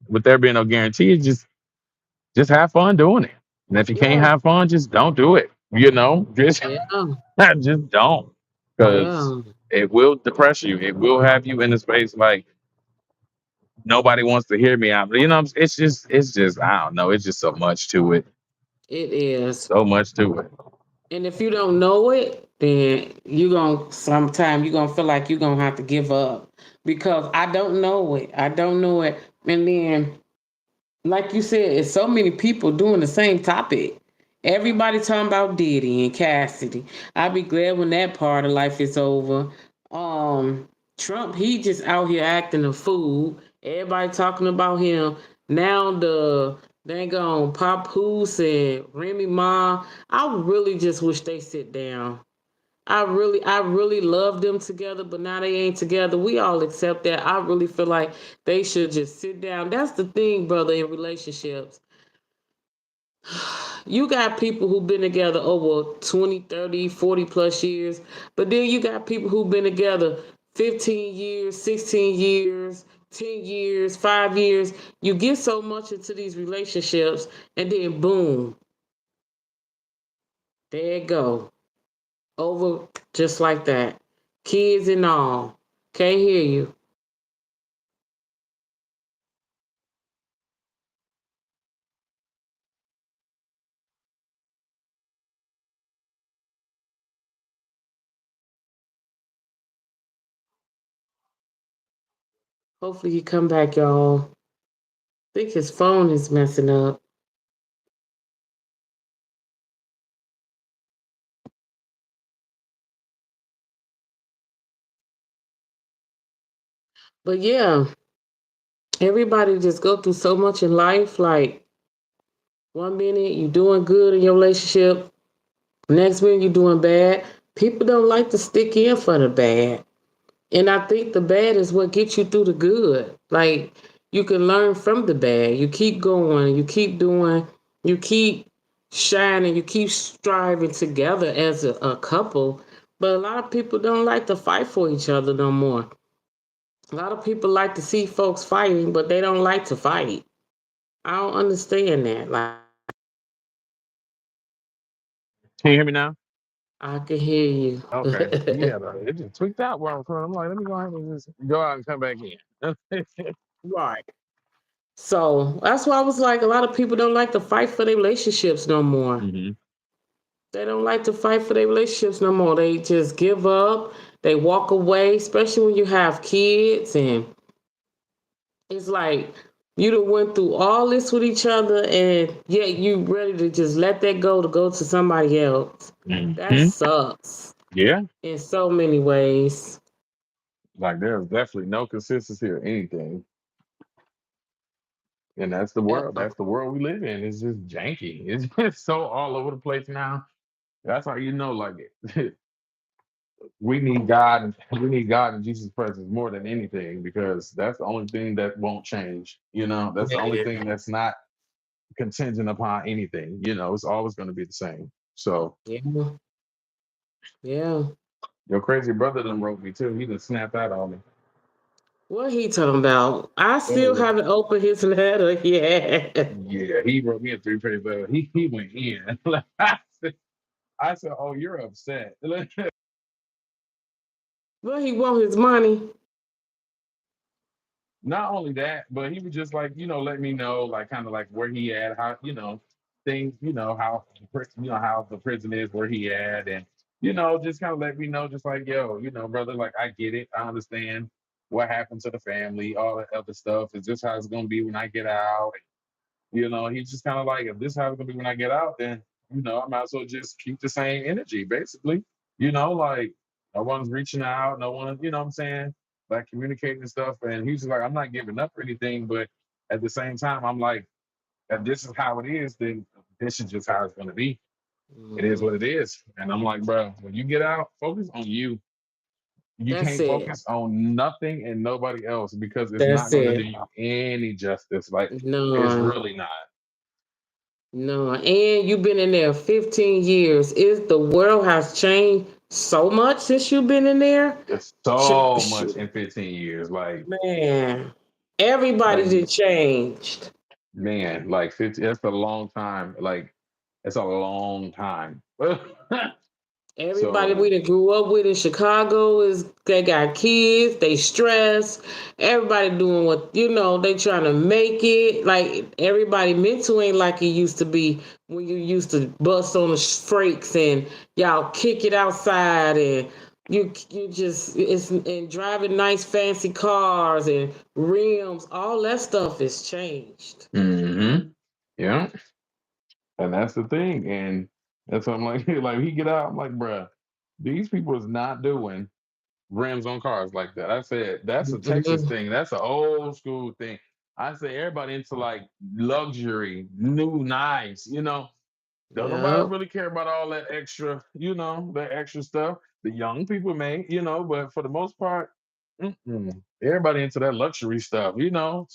With there being no guarantee, it's just have fun doing it. And if you can't Yeah. have fun, just don't do it. Just Yeah. just don't, because Yeah. it will depress you. It will have you in a space like nobody wants to hear me out. It's just I don't know. It's just so much to it. It is. So much to it. And if you don't know it, then sometime you're gonna feel like you're gonna have to give up. Because I don't know it. I don't know it. And then, like you said, it's so many people doing the same topic. Everybody talking about Diddy and Cassidy. I'll be glad when that part of life is over. Trump, he just out here acting a fool. Everybody talking about him. Now the dang on Pop Poose and Remy Ma. I really just wish they sit down. I really love them together, but now they ain't together. We all accept that. I really feel like they should just sit down. That's the thing, brother, in relationships. You got people who've been together over 20, 30, 40 plus years, but then you got people who've been together 15 years, 16 years, 10 years, 5 years. You get so much into these relationships, and then boom, there it go. Over just like that. Kids and all. Can't hear you. Hopefully he come back, y'all. I think his phone is messing up. But yeah, everybody just go through so much in life. Like 1 minute you doing good in your relationship, next minute you doing bad. People don't like to stick in for the bad. And I think the bad is what gets you through the good. Like you can learn from the bad. You keep going, you keep doing, you keep shining, you keep striving together as a couple. But a lot of people don't like to fight for each other no more. A lot of people like to see folks fighting, but they don't like to fight. I don't understand that. Like Can you hear me now? I can hear you. Okay. Yeah, but it just tweaked out where I'm from. I'm like, let me go ahead and just go out and come back in. Right. So that's why I was like, a lot of people don't like to fight for their relationships no more. Mhm. They don't like to fight for their relationships no more. They just give up. They walk away, especially when you have kids. And it's like you done went through all this with each other, and yet you ready to just let that go to go to somebody else. That Mhm. sucks Yeah. in so many ways. Like there's definitely no consistency or anything. And that's the world. Yeah. That's the world we live in. It's just janky. It's just so all over the place now. That's how you know, like we need God and we need God and Jesus' presence more than anything, because that's the only thing that won't change. That's the only Yeah. thing that's not contingent upon anything. It's always going to be the same. So Yeah. Yeah. your crazy brother done wrote me too. He done snapped out on me. What he talking about? I still Oh haven't opened his letter yet. yeah, he wrote me a three-page letter. He went in. I said, "Oh, you're upset." But he want his money. Not only that, but he was just like, let me know, like, kind of like where he at, how, things, how, how the prison is, where he at, and just kind of let me know, just like, yo, brother, like, I get it, I understand what happened to the family, all that other stuff. Is this how it's gonna be when I get out? He's just kind of like, if this is how it's gonna be when I get out, then I might as well just keep the same energy, basically. Like no one's reaching out, no one, what I'm saying, like communicating and stuff. And he's just like, I'm not giving up or anything, but at the same time, I'm like, if this is how it is, then this is just how it's gonna be. It is Mhm. what it is. And I'm like, bro, when you get out, focus on you. You That's can't it. focus on nothing and nobody else, because it's not That's going to it. do you any justice. Like, it's No, really not. no. And you've been in there 15 years. Is the world has changed so much since you've been in there? It's Sh- so sh- much in 15 years. Like, Man. Everybody Like, did changed. man, like 50, that's a long time. Like, it's a long time. Everybody we So, that grew up with in Chicago is they got kids, they stress. Everybody doing what they trying to make it. Like everybody mental ain't like it used to be when you used to bust on the freaks and y'all kick it outside and you just it's and driving nice fancy cars and rims. All that stuff is changed. yeah. And that's the thing. And that's what I'm like, like he get out, I'm like, bruh, these people is not doing rims on cars like that. I said, that's a Texas Mhm. thing. That's an old school thing. I say everybody into like luxury, new, nice, don't nobody Yep. really care about all that extra, that extra stuff. The young people may, but for the most part, everybody into that luxury stuff,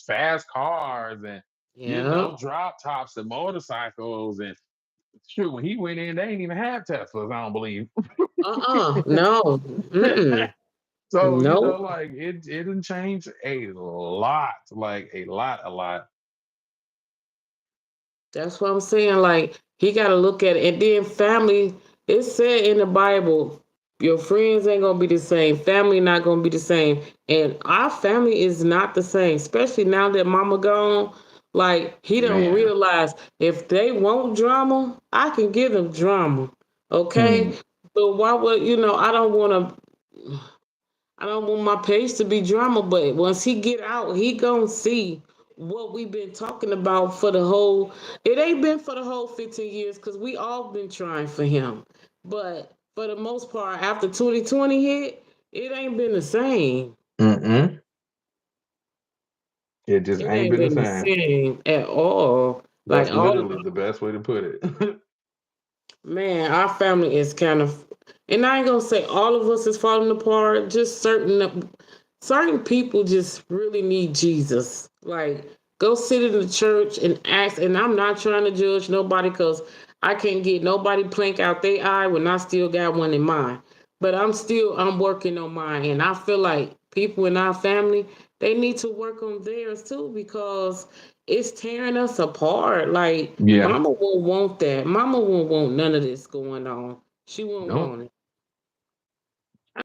fast cars and, Yep. drop tops and motorcycles. And shoot, when he went in, they ain't even have Teslas, I don't believe. No. Mm-mm. So, Nope. like it didn't change a lot, like a lot. That's what I'm saying. Like he got to look at it, and then family. It said in the Bible, your friends ain't gonna be the same. Family not gonna be the same, and our family is not the same. Especially now that Mama gone. Like he don't Man. realize if they want drama, I can give them drama. Okay, Mm, but why would I don't want to. I don't want my page to be drama, but once he get out, he gonna see what we've been talking about for the whole. It ain't been for the whole 15 years because we all been trying for him. But for the most part, after 2020 hit, it ain't been the same. mm-mm. It just It ain't ain't been the been the same. same at all. Like That's all literally the best way to put it. man, our family is kind of, and I ain't gonna say all of us is falling apart. Just certain people just really need Jesus. Like, go sit in the church and ask. And I'm not trying to judge nobody because I can't get nobody plank out their eye when I still got one in mine. But I'm working on mine, and I feel like people in our family they need to work on theirs too because it's tearing us apart. Like Yeah. Mama won't want that. Mama won't want none of this going on. She won't Nope. want it.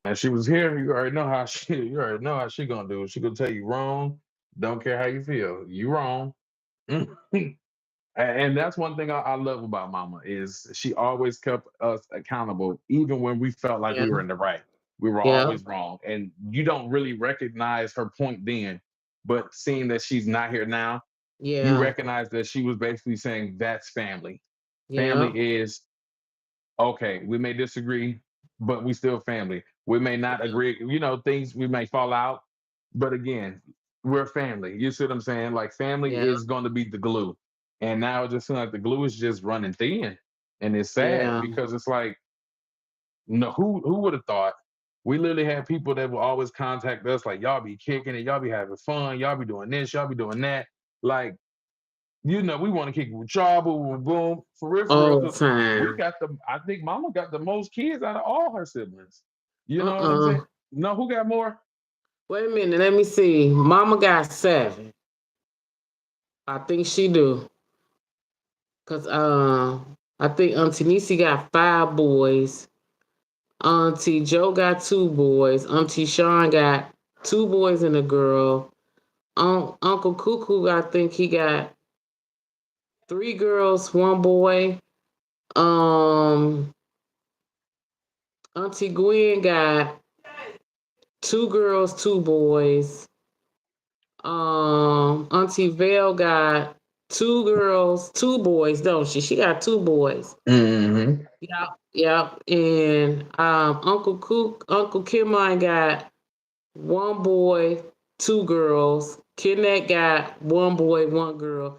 And she was here. You already know how she gonna do. She gonna tell you wrong. Don't care how you feel. You wrong. And that's one thing I love about Mama is she always kept us accountable, even when we felt like Yeah, we were in the right. We were yeah, always wrong, and you don't really recognize her point then. But seeing that she's not here now, you yeah, recognize that she was basically saying that's family. Family yeah, is okay. We may disagree, but we still family. We may not agree. Things we may fall out, but again, we're family. You see what I'm saying? Like family yeah, is going to be the glue, and now it just seems like the glue is just running thin, and it's sad yeah. because it's like, no, who would have thought? We literally had people that will always contact us like, y'all be kicking it, y'all be having fun, y'all be doing this, y'all be doing that. Like, we want to kick it with y'all, boom, boom, boom. For real, for real. All the 'Cause we time. got I think Mama got the most kids out of all her siblings. You know what I'm saying? Uh-uh. No, who got more? Wait a minute. Let me see. Mama got 7. I think she do. Cause I think Auntie Nisi got 5 boys. Auntie Joe got 2 boys. Auntie Sean got 2 boys and a girl. Uncle Cuckoo, I think he got 3 girls, 1 boy. Um, Auntie Gwen got 2 girls, 2 boys. Auntie Vale got 2 girls, 2 boys, don't she? She got 2 boys. Mm-hmm. Yep, yep. And Uncle Kim I got 1 boy, 2 girls. Kidnat got 1 boy, 1 girl.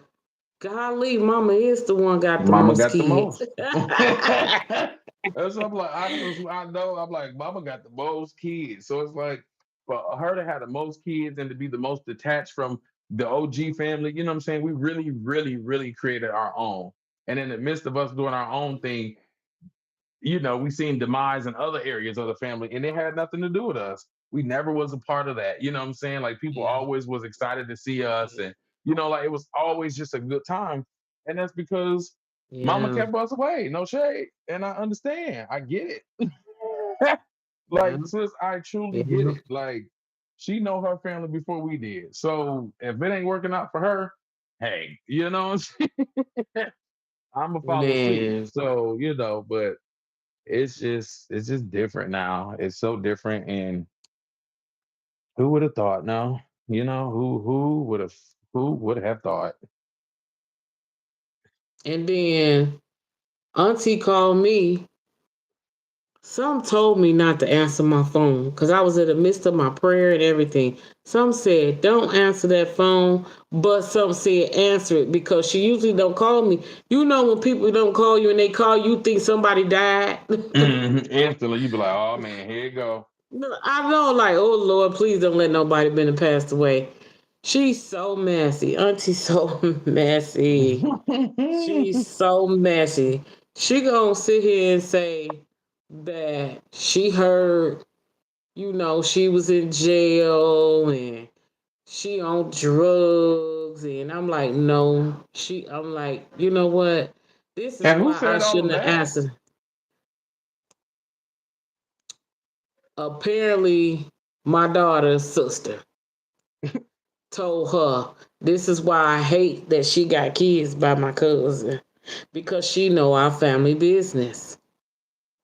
Golly, Mama is the one got the Mama most got the kids. most. That's I'm like, I know. I'm like, Mama got the most kids. So it's like for her to have the most kids and to be the most detached from the OG family, you know what I'm saying? We really, really, really created our own. And in the midst of us doing our own thing, we seen demise in other areas of the family, and it had nothing to do with us. we never was a part of that. You know what I'm saying? Like people Yeah. always was excited to see us, and like it was always just a good time. And that's because mama Yeah. kept us away. No shade. And I understand. I get it. Yeah. Like, sis, I truly get Yeah. it. Like, she know her family before we did. So if it ain't working out for her, hey, you know what I'm saying? I'm gonna follow suit. Man. So, but it's just different now. It's so different. And who would have thought? No, who would have thought? And then Auntie called me. Some told me not to answer my phone because I was in the midst of my prayer and everything. Some said, don't answer that phone, but some said answer it because she usually don't call me. You know when people don't call you and they call you think somebody died? Instantly, you be like, oh man, here you go. I know, like, oh Lord, please don't let nobody been passed away. She's so messy. Auntie's so messy. She's so messy. She gonna sit here and say that she heard, she was in jail and she on drugs, and I'm like, no. I'm like, you know what? This is And who why I said all of shouldn't have that? answered. Apparently, my daughter's sister told her this is why I hate that she got kids by my cousin because she know our family business,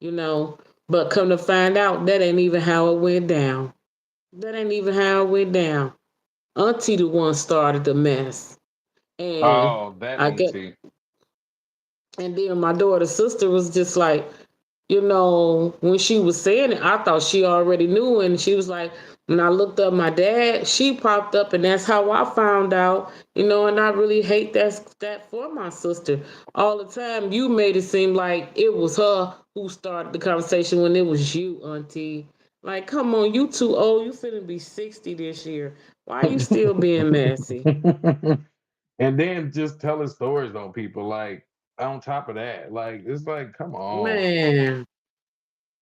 you know. But come to find out, that ain't even how it went down. That ain't even how it went down. Auntie the one started the mess, and Oh, that I get, auntie. and then my daughter's sister was just like, when she was saying it, I thought she already knew. And she was like, when I looked up my dad, she popped up, and that's how I found out, and I really hate that for my sister. All the time, you made it seem like it was her who started the conversation when it was you, Auntie. Like, come on, you too old. You finna be 60 this year. Why you still being messy? And then just telling stories on people, like on top of that, like it's like, come on, Man.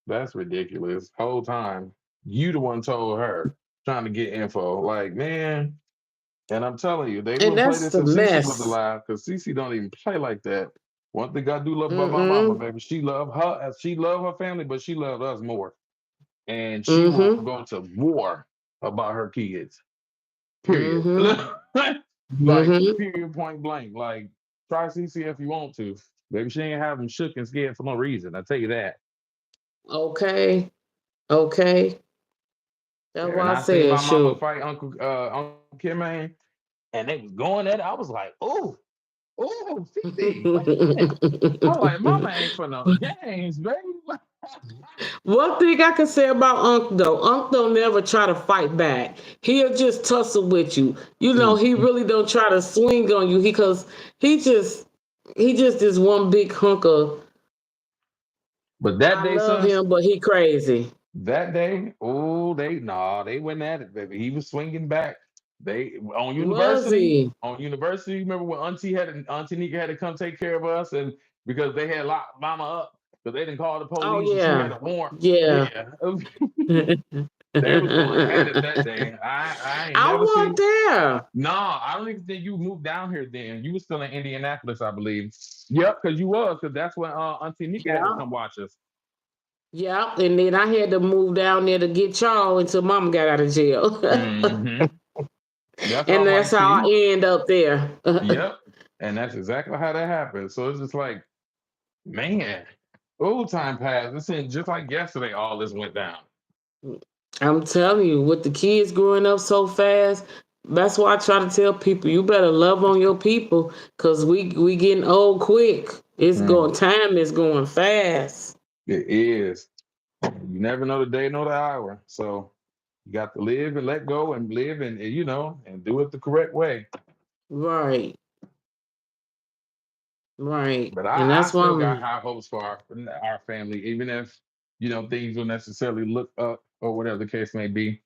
that's ridiculous. Whole time you the one told her trying to get info, like man. And I'm telling you, they And wouldn't play that's this the if Cece was mess. alive, because Cece don't even play like that. One thing I do love about my mama, Mm-mm. baby, she loved her as she loved her family, but she loved us more. And she will Mm-hmm. go to war about her kids. Period. Mm-hmm. Like Mm-hmm. period, point blank. Like try CC if you want to. Maybe she ain't have them shook and scared for no reason. I tell you that. Okay. Okay. That's And why I I seen said, my mama shoot. fight Uncle Kim, man, and they was going at it. I was like, oh, CC, wait a minute. I'm like, mama ain't for no games, baby. One thing I can say about Unc though, Unc don't never try to fight back. He'll just tussle with you. He Mm. really don't try to swing on you because he just he just is one big hunk of But that I day, love son, him, but he crazy. that day, oh, they went at it, baby. He was swinging back. They Was he? on university. Remember when Auntie Nika had to come take care of us, and because they had locked Mama up because they didn't call the Oh police, and she had yeah. a warrant. Yeah. Yeah, they was going at it that day. I ain't I never was seen. there. No, I don't even think you moved down here then. You were still in Indianapolis, I believe. Yep, because you was, because that's when Auntie Nika had to Yeah. come watch us. Yeah. And then I had to move down there to get y'all until mom got out of jail. Hmm. That's what And I'm that's like. how See, I end up there. yep. And that's exactly how that happened. So it's just like, man, old time passed. It seemed just like yesterday all this went down. I'm telling you, with the kids growing up so fast, that's why I try to tell people you better love on your people because we getting old quick. Mm, Time is going fast. it is. You never know the day nor the hour. So you got to live and let go and live and do it the correct way. Right, right. But And I that's why still got I'm high hopes for our family, even if things don't necessarily look up or whatever the case may be.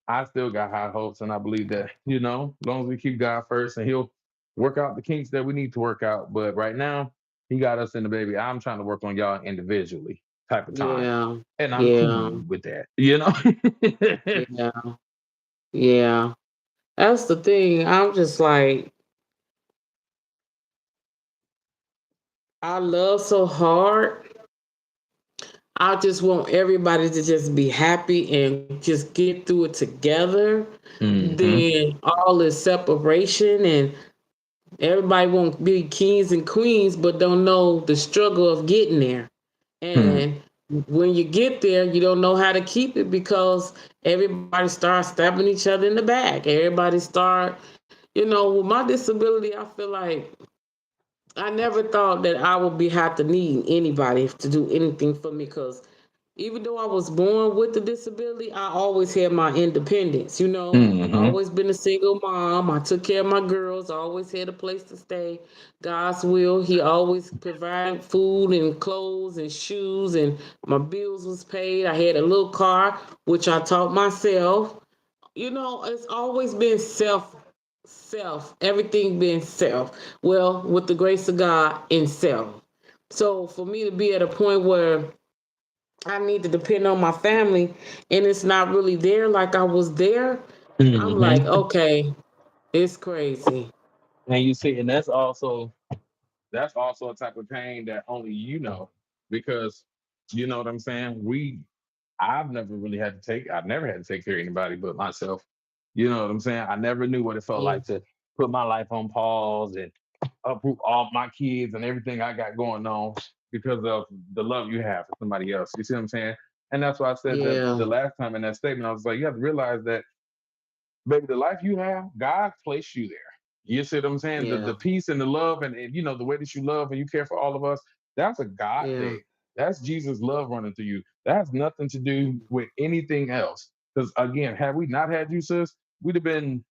I still got high hopes, and I believe that as long as we keep God first, and He'll work out the kinks that we need to work out. But right now, He got us in the baby. I'm trying to work on y'all individually. type of time. Yeah. And I'm Yeah. cool with that, you know? Yeah. Yeah. That's the thing. I'm just like, I love so hard. I just want everybody to just be happy and just get through it together. Hmm. Then all this separation and everybody won't be kings and queens, but don't know the struggle of getting there. Hmm. And when you get there, you don't know how to keep it because everybody starts stabbing each other in the back. Everybody start, with my disability, I feel like I never thought that I would be have to need anybody to do anything for me because even though I was born with the disability, I always had my independence. I Hmm. always been a single mom. I took care of my girls. I always had a place to stay. God's will. He always provided food and clothes and shoes, and my bills was paid. I had a little car, which I taught myself. It's always been self, everything being self. Well, with the grace of God in self. So for me to be at a point where I need to depend on my family and it's not really there like I was there, I'm like, Hmm. okay, it's crazy. And you see, and that's also a type of pain that only you know, because you know what I'm saying. I've never had to take care of anybody but myself. You know what I'm saying. I never knew what it felt Yeah, like to put my life on pause and uproot all my kids and everything I got going on because of the love you have for somebody else. You see what I'm saying? And that's why I said that yeah, the last time in that statement, I was like, you have to realize that, baby, the life you have, God placed you there. You see what I'm saying? The yeah, the peace and the love and the way that you love and you care for all of us, that's a God yeah, thing. That's Jesus' love running through you. That has nothing to do with anything else. Because again, had we not had you, sis, we'd have been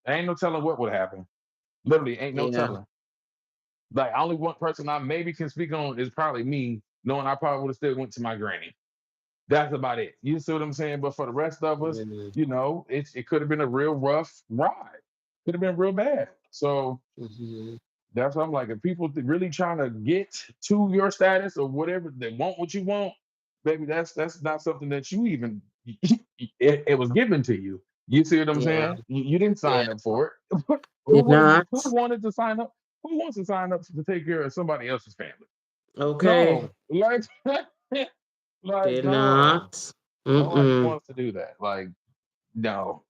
ain't no telling what would happen. Literally, ain't no yeah, telling. Like only one person I maybe can speak on is probably me, knowing I probably would have still went to my granny. That's about it. You see what I'm saying? But for the rest of us, yeah. it could have been a real rough ride. Could have been real bad. So Mhm. that's what I'm like. If people really trying to get to your status or whatever, they want what you want, baby, that's not something that you even it was given to you. You see what I'm Yeah, saying? You didn't yeah. sign up for it. Did not. Who wanted to sign up? Who wants to sign up to take care of somebody else's family? Okay. No, like like Did no. not. Nobody Mm-mm. wants to do that. Like, no.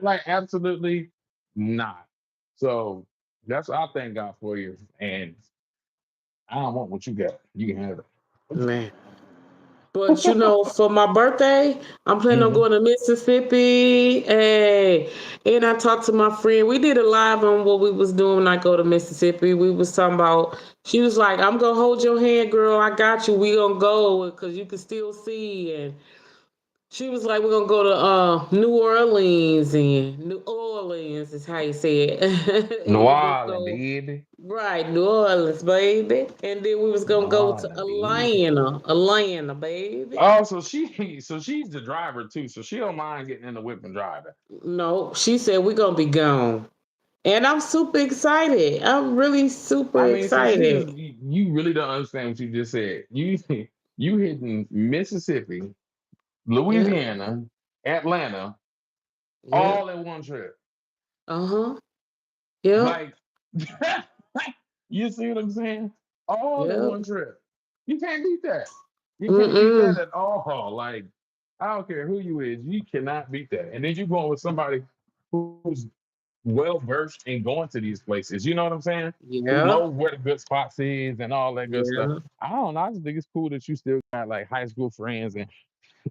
Like, absolutely not. So that's I thank God for you. And I don't want what you got. You can have it. Man. But for my birthday, I'm planning on Hmm. going to Mississippi. Hey, and I talked to my friend. We did a live on what we was doing when I go to Mississippi. We was talking about. She was like, "I'm gonna hold your hand, girl. I got you. We gonna go because you can still see." And she was like, "We're gonna go to New Orleans, and New Orleans is how you say it." New And then Orleans, so baby. right, New Orleans, baby. And then we was New gonna go to Orleans, baby. Atlanta, baby. Oh, so she's the driver too. So she don't mind getting in the whip and driving. No, she said we're gonna be gone. And I'm super excited. I'm really super I mean, so she just excited. you really don't understand what you just said. You hitting Mississippi, Yeah, Louisiana, Atlanta, yeah, all in one trip. uh-huh. Yeah, Like, you see what I'm saying? All in yeah. one trip. You can't beat that. You can't beat Mm-mm. that at all. Like, I don't care who you is, you cannot beat that. And then you going with somebody who's well versed in going to these places. You know what I'm saying? Who Yeah, know where the good spots is and all that good stuff. yeah, I don't know. I just think it's cool that you still got like high school friends and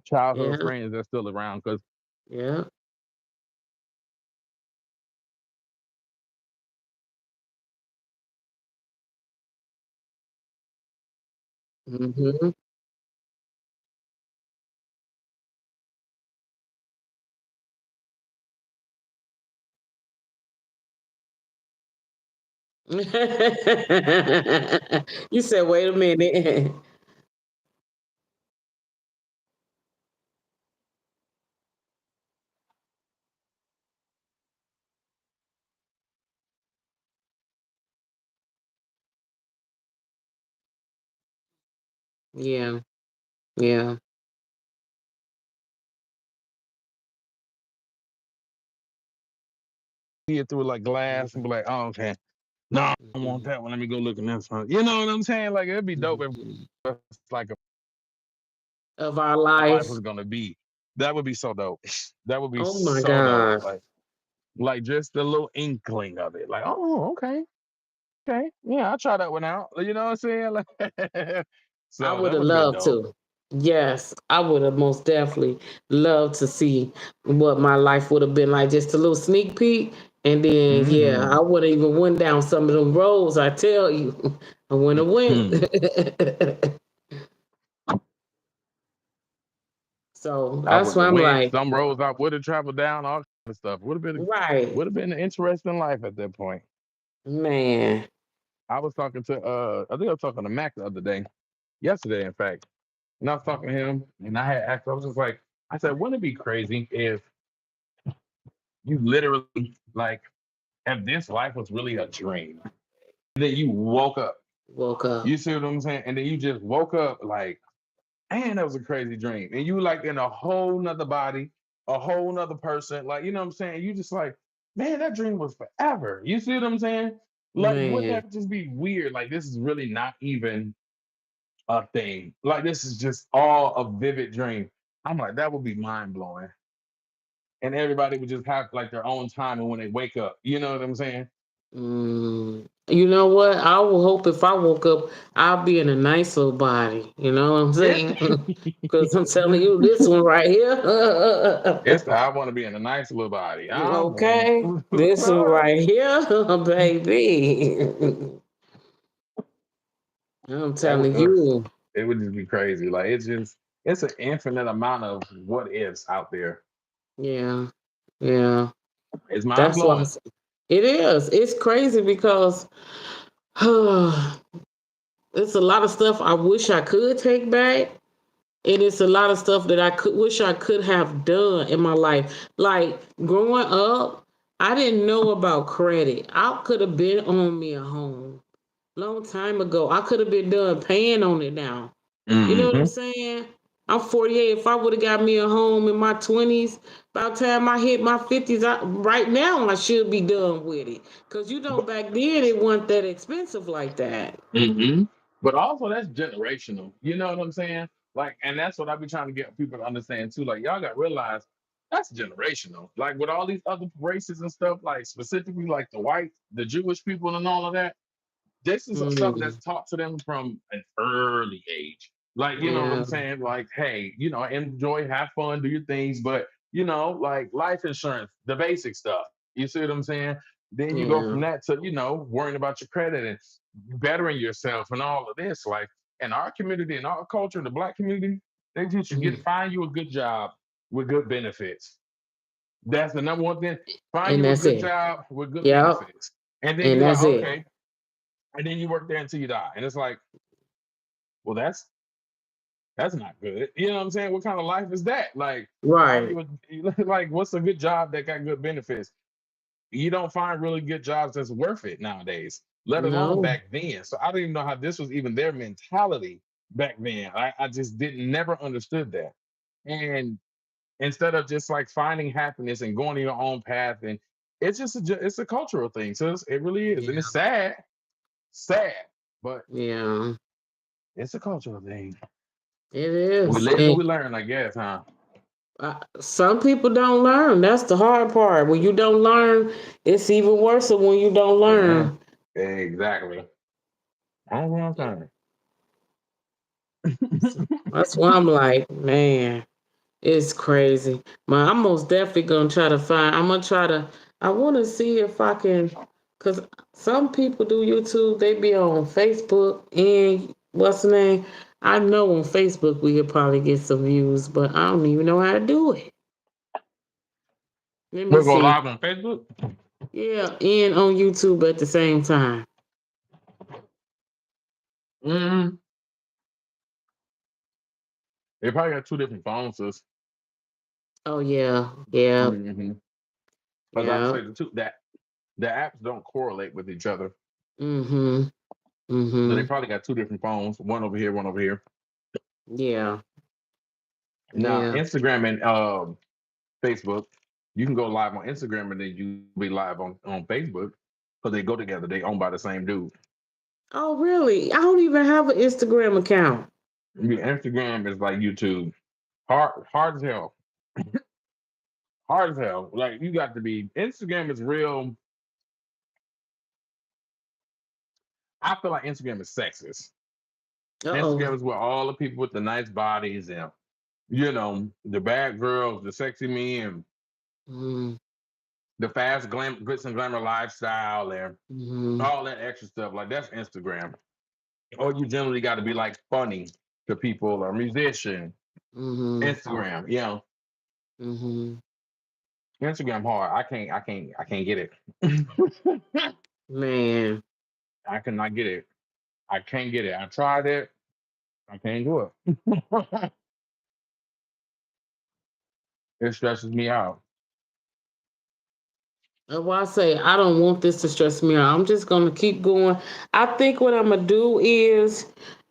childhood yeah, friends that's still around. Because yeah. Mm-hmm. You said, wait a minute. Yeah. Yeah. See it through like glass and be like, oh, okay. No, I don't want Mhm. that one. Let me go look in this one. You know what I'm saying? Like it'd be dope if Mhm. it's like Of our a life was lives. gonna be. That would be so dope. That would be Oh my so dope. God. Like just a little inkling of it. Like, oh, okay. Okay. Yeah, I'll try that one out. You know what I'm saying? Like, I so would that have would have been loved dope. to. Yes, I would have most definitely loved to see what my life would have been like. Just a little sneak peek, and then yeah, I Mm. would have even went down some of them roads. I tell you, I wouldn't have Hmm. went. So I that's would why have I'm went like, some roads I would have traveled down, all kind of stuff. right, Would have been an interesting life at that point. man. I was talking to I think I was talking to Mac the other day, yesterday in fact. And I was talking to him and I had asked, I was just like, I said, wouldn't it be crazy if you literally like if this life was really a dream? That you woke up. Woke up, You see what I'm saying? And then you just woke up like, man, that was a crazy dream. And you like in a whole nother body, a whole nother person. Like, you know what I'm saying? You just like, man, that dream was forever. You see what I'm saying? Like, wouldn't man. that just be weird? Like, this is really not even a thing. Like, this is just all a vivid dream. I'm like, that would be mind blowing. And everybody would just have like their own time and when they wake up. You know what I'm saying? You know what? I will hope if I woke up, I'll be in a nice little body. You know what I'm Yeah. saying? Because I'm telling you, this one right here. It's I want to be in a nice little body. I Okay, want this one right here, baby. I'm that would telling you, it would just be crazy. Like it's an infinite amount of what ifs out there. yeah, yeah. It's mind That's why blowing. it is. It's crazy because it's a lot of stuff I wish I could take back, and it's a lot of stuff that I could wish I could have done in my life. Like growing up, I didn't know about credit. I could have been on me a home long time ago. I could have been done paying on it now. You know what I'm Hmm. saying? I'm 48. If I would have got me a home in my 20s, by the time I hit my 50s, right now I should be done with it. Because you know, But back then it wasn't that expensive like that. hmm but also that's generational. You know what I'm saying? Like, and that's what I be trying to get people to understand too. Like, y'all got to realize that's generational. Like with all these other races and stuff, like specifically like the white, the Jewish people and all of that. This is stuff that's Mm, taught to them from an early age. Like, you know what I'm yeah, saying? Like, hey, enjoy, have fun, do your things, but like life insurance, the basic stuff. You see what I'm saying? Then you go yeah, from that to, worrying about your credit and bettering yourself and all of this. Like in our community, in our culture, in the black community, they teach you mm, find you a good job with good benefits. That's the number one thing. Find and you a that's good it. job with good Yeah, benefits. And then and you're like, that's it. okay, and then you work there until you die. And it's like, well, that's not good. You know what I'm saying? What kind of life is that? Like, find Right. you like what's a good job that got good benefits? You don't find really good jobs that's worth it nowadays, let alone No. back then. So I don't even know how this was even their mentality back then. I just didn't never understood that. And instead of just like finding happiness and going your own path, and it's a cultural thing. So it really is, and Yeah. it's sad, but Yeah. it's a cultural thing. It We is. live and And we learn, I guess, huh? some people don't learn. That's the hard part. When you don't learn, it's even worse than when you don't Yeah, learn. exactly. That's what I'm saying. So that's why I'm like, man, it's crazy. Man, I'm most definitely gonna try to find. I'm gonna try to. I want to see if I can, cause some people do YouTube. They be on Facebook and what's the name? I know on Facebook we could probably get some views, but I don't even know how to do it. Let me We'll go see. live on Facebook. Yeah, and on YouTube at the same time. Mm, they probably got two different phones, sis. Oh yeah, yeah, Mm-hmm. Because I yeah. say the two that the apps don't correlate with each other, Mhm. so they Mhm. probably got two different phones, one over here, one over here. Yeah. Now, Yeah. Instagram and Facebook, you can go live on Instagram and then you be live on Facebook because they go together. They owned by the same dude. Oh, really? I don't even have an Instagram account. Instagram is like YouTube. Hard as hell. Hard as hell. Like you got to be. Instagram is real. I feel like Instagram is sexist. Uh-oh. Instagram is where all the people with the nice bodies and the bad girls, the sexy men, Mm-hmm. the fast glitz and glamour lifestyle, and Mm-hmm. all that extra stuff. Like that's Instagram. Or you generally got to be like funny to people or musician. Mm-hmm. Instagram, Mm-hmm. Instagram hard. I can't get it. Man. I cannot get it. I can't get it. I tried it. I can't do it. It stresses me out. That's why I say I don't want this to stress me out. I'm just gonna keep going. I think what I'm gonna do is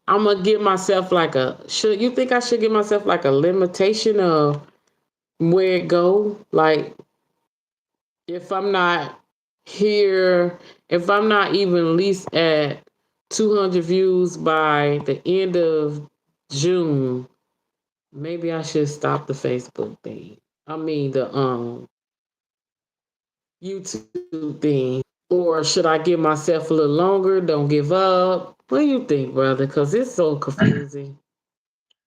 I'm gonna give myself like a should you think I should give myself like a limitation of where it go? Like if I'm not here, if I'm not even at least at 200 views by the end of June, maybe I should stop the Facebook thing. I mean the YouTube thing. Or should I give myself a little longer? Don't give up. What do you think, brother? Because it's so confusing.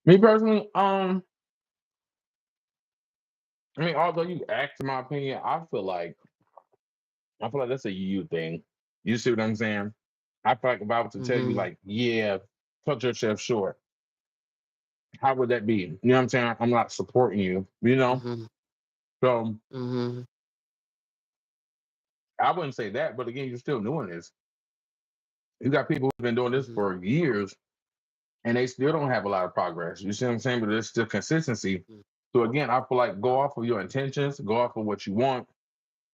Me personally, I mean, although you asked my opinion, I feel like that's a you thing. You see what I'm saying? I feel like if I was to tell you, Mm-hmm. like, yeah, cut yourself short, how would that be? You know what I'm saying? I'm not supporting you, Mm-hmm. So Mm-hmm. I wouldn't say that, but again, you're still doing this. You got people who've been doing this Mm-hmm. for years and they still don't have a lot of progress. You see what I'm saying? But there's still consistency. So again, I feel like go off of your intentions, go off of what you want,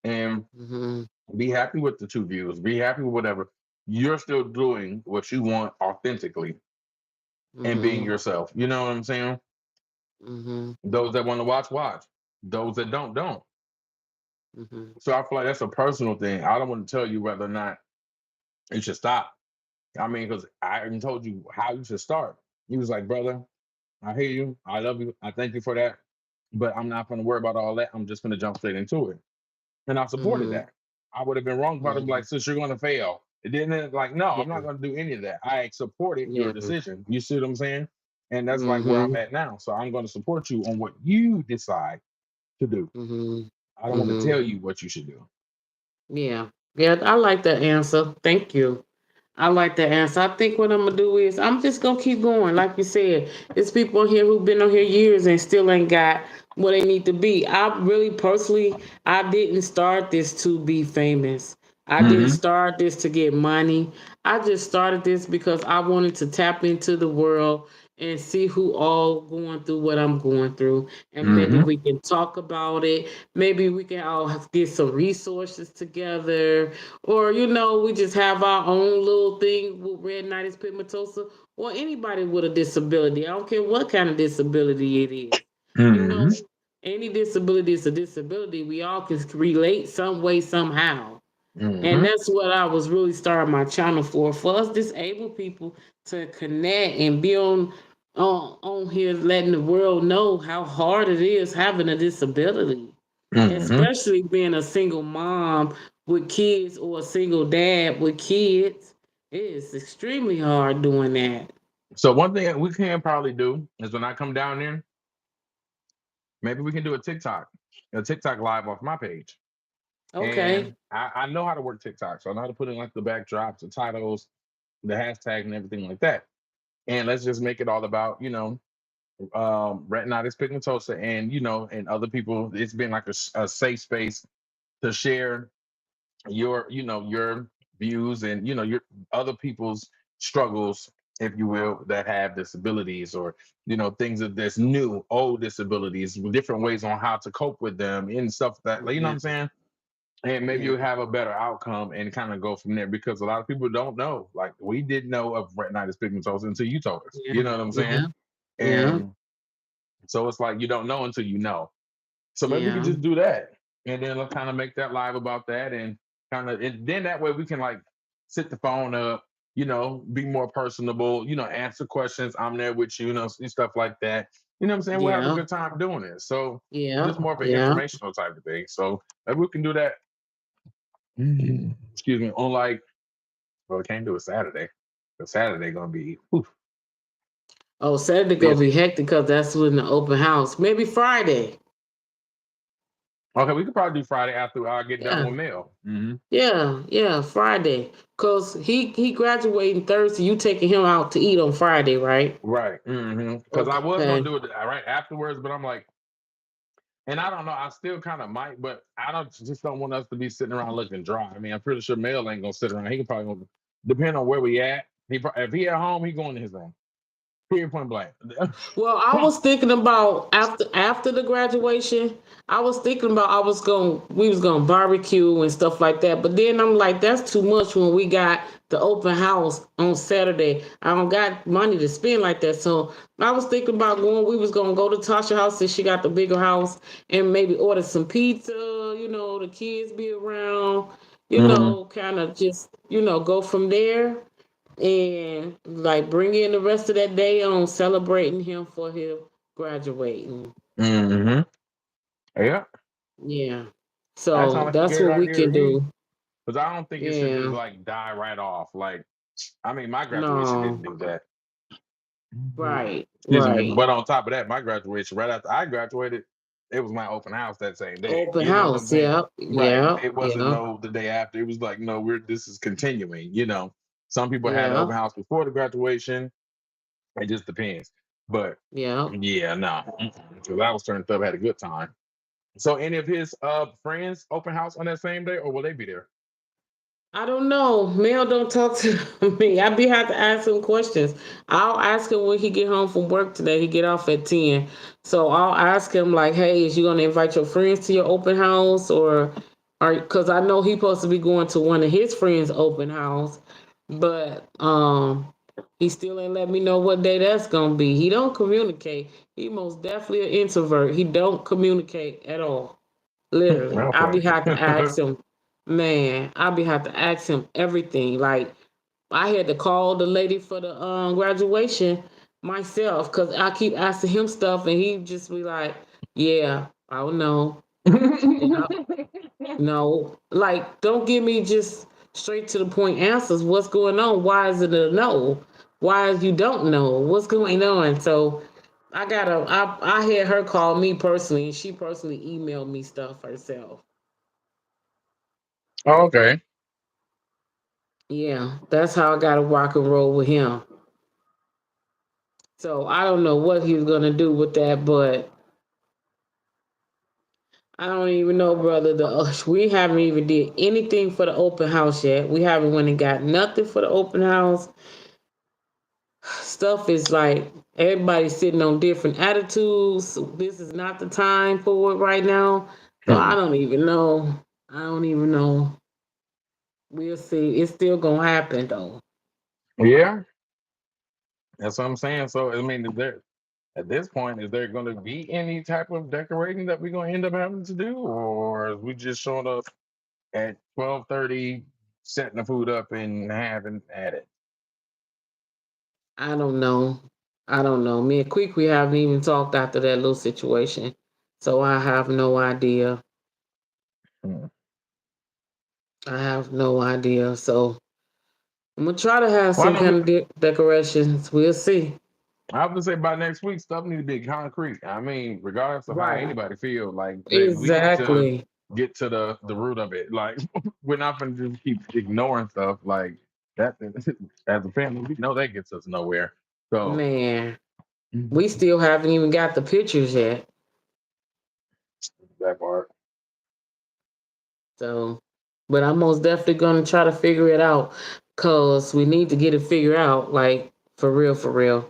and Mm-hmm. be happy with the 2 views. Be happy with whatever. You're still doing what you want authentically and being Mm-hmm. yourself. You know what I'm saying? Mm-hmm. Those that want to watch, watch. Those that don't, don't. Mm-hmm. So I feel like that's a personal thing. I don't want to tell you whether or not you should stop. I mean, because I even told you how you should start. He was like, brother, I hear you. I love you. I thank you for that. But I'm not going to worry about all that. I'm just going to jump straight into it. And I supported Mm-hmm. that. I would have been wrong about it, Mm-hmm. like, sis, you're going to fail. It didn't like, no, I'm not Yeah. going to do any of that. I supported your Yeah. decision. You see what I'm saying? And that's like where I'm Mm-hmm. at now. So I'm going to support you on what you decide to do. Mm-hmm. I don't want to Mm-hmm. tell you what you should do. Yeah. Yeah. I like that answer. Thank you. I like that answer. I think what I'm gonna do is I'm just gonna keep going. Like you said, there's people here who've been on here years and still ain't got what they need to be. I really personally, I didn't start this to be famous. I didn't Mm-hmm. start this to get money. I just started this because I wanted to tap into the world and see who all going through what I'm going through. And maybe Mm-hmm. we can talk about it. Maybe we can all get some resources together, or we just have our own little thing with retinitis pigmentosa, or anybody with a disability. I don't care what kind of disability it is. You know, Mm-hmm. any disability is a disability. We all can relate some way, somehow. And Mm-hmm. that's what I was really starting my channel for us disabled people to connect and be on here letting the world know how hard it is having a disability, Mm-hmm. especially being a single mom with kids or a single dad with kids. It is extremely hard doing that. So one thing that we can probably do is when I come down there, maybe we can do a TikTok live off my page. Okay. And I know how to work TikTok. So I know how to put in like the backdrops, the titles, the hashtag, and everything like that. And let's just make it all about, retinitis pigmentosa and, and other people. It's been like a safe space to share your views and, your other people's struggles, if you will, that have disabilities or, things that's new, old disabilities, with different ways on how to cope with them and stuff that, like, you know what Yeah. I'm saying? And maybe Yeah. you'll have a better outcome and kind of go from there because a lot of people don't know. Like we didn't know of retinitis pigmentosa until you told us. Yeah. You know what I'm saying? Yeah. Yeah. And so it's like you don't know until you know. So maybe we could Yeah. just do that, and then let's kind of make that live about that, and and then that way we can like sit the phone up, be more personable, answer questions. I'm there with you, and stuff like that. You know what I'm saying? We'll have a Yeah. good time doing it. So Yeah. just more of an Yeah. informational type of thing. So maybe we can do that. Excuse me. On like, well, we can't do it Saturday. But Saturday gonna be Oh, Saturday gonna busy. be hectic because that's when the open house. Maybe Friday. Okay, we could probably do Friday after I get done Yeah. with Mel. Yeah. Friday. Cause he graduating Thursday. You taking him out to eat on Friday, right? Right. Because I was gonna Okay. do it right afterwards, but I'm like, and I don't know, I still kind of might, but I don't want us to be sitting around looking dry. I mean, I'm pretty sure Mel ain't gonna sit around. He can probably gonna, depend on where we at. If he at home, he going to his room. Period, point blank. Well, I was thinking about after the graduation. I was thinking about we was gonna barbecue and stuff like that. But then I'm like, that's too much when we got the open house on Saturday. I don't got money to spend like that. So I was thinking about going. We was gonna go to Tasha's house since she got the bigger house and maybe order some pizza. The kids be around. Mhm. Kind of just go from there and like bring in the rest of that day on celebrating him for him graduating. Mhm. Yeah, Yeah. that sounds So like a that's great what we idea to can me. do. Because I don't think it should just Yeah. like die right off. Like, I mean, my graduation No. didn't do that. Right. Excuse me. Right. But on top of that, my graduation, right after I graduated, it was my open house that same day. Open You know what I'm house. saying? Yep. Right. Yep. It wasn't Yep. no the day after. It was like, no, this is continuing. Some people had the Yeah. open house before the graduation. It just depends. But Yeah. yeah, no. Because I was turned up, had a good time. So any of his friends open house on that same day, or will they be there? I don't know. Mel don't talk to me. I be have to ask him questions. I'll ask him when he get home from work today. He get off at 10. So I'll ask him like, hey, is you gonna invite your friends to your open house or because I know he supposed to be going to one of his friends' open house, but he still ain't let me know what day that's gonna be. He don't communicate. He most definitely an introvert. He don't communicate at all. Literally. I'll be have to Okay. ask him, man, I'll be have to ask him everything. Like I had to call the lady for the graduation myself because I keep asking him stuff and he just be like, yeah, I don't know. Yeah, no. Like, don't give me just straight to the point answers. What's going on? Why is it a no? Why is you don't know? What's going on? So I had her call me personally and she personally emailed me stuff herself. Okay. Yeah, that's how I got to rock and roll with him. So I don't know what he's gonna do with that, but I don't even know, brother. We haven't even did anything for the open house yet. We haven't went and got nothing for the open house. Stuff is like everybody's sitting on different attitudes. This is not the time for it right now. So I don't even know. I don't even know. We'll see. It's still gonna happen though. Yeah, that's what I'm saying. So I mean, at this point, is there going to be any type of decorating that we're going to end up having to do, or is we just showing up at 12:30, setting the food up and having at it? I don't know. I don't know. Me and Quick, we haven't even talked after that little situation. So I have no idea. Hmm. I have no idea. So I'm gonna try to have Well, I some know we, kind of decorations. We'll see. I would say by next week, stuff need to be concrete. I mean, regardless of how Right. anybody feel, like we need to Exactly. get to the root of it. Like we're not going to just keep ignoring stuff like that. As a family, we know that gets us nowhere. So Man, we still haven't even got the pictures yet. that part. So, but I'm most definitely gonna try to figure it out because we need to get it figured out, like for real, for real.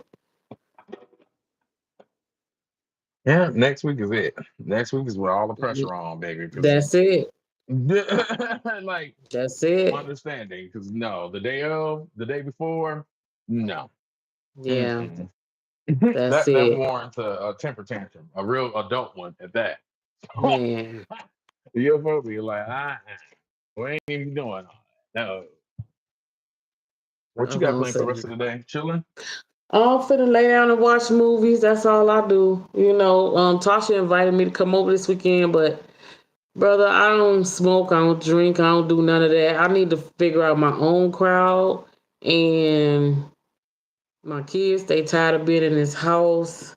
Yeah, next week is it. Next week is where all the pressure on, baby. Because That's it. like That's it. understanding, because no, the day before, no. Yeah. Mm-mm. That's that it, warrants a temper tantrum, a real adult one at that. man. You're supposed to be like, we ain't even doing all that. No. What you I'm got gonna planned for say the rest of the day? Chilling? I'm finna lay down and watch movies. That's all I do. Tasha invited me to come over this weekend, but brother, I don't smoke, I don't drink, I don't do none of that. I need to figure out my own crowd, and my kids, they tired of being in this house.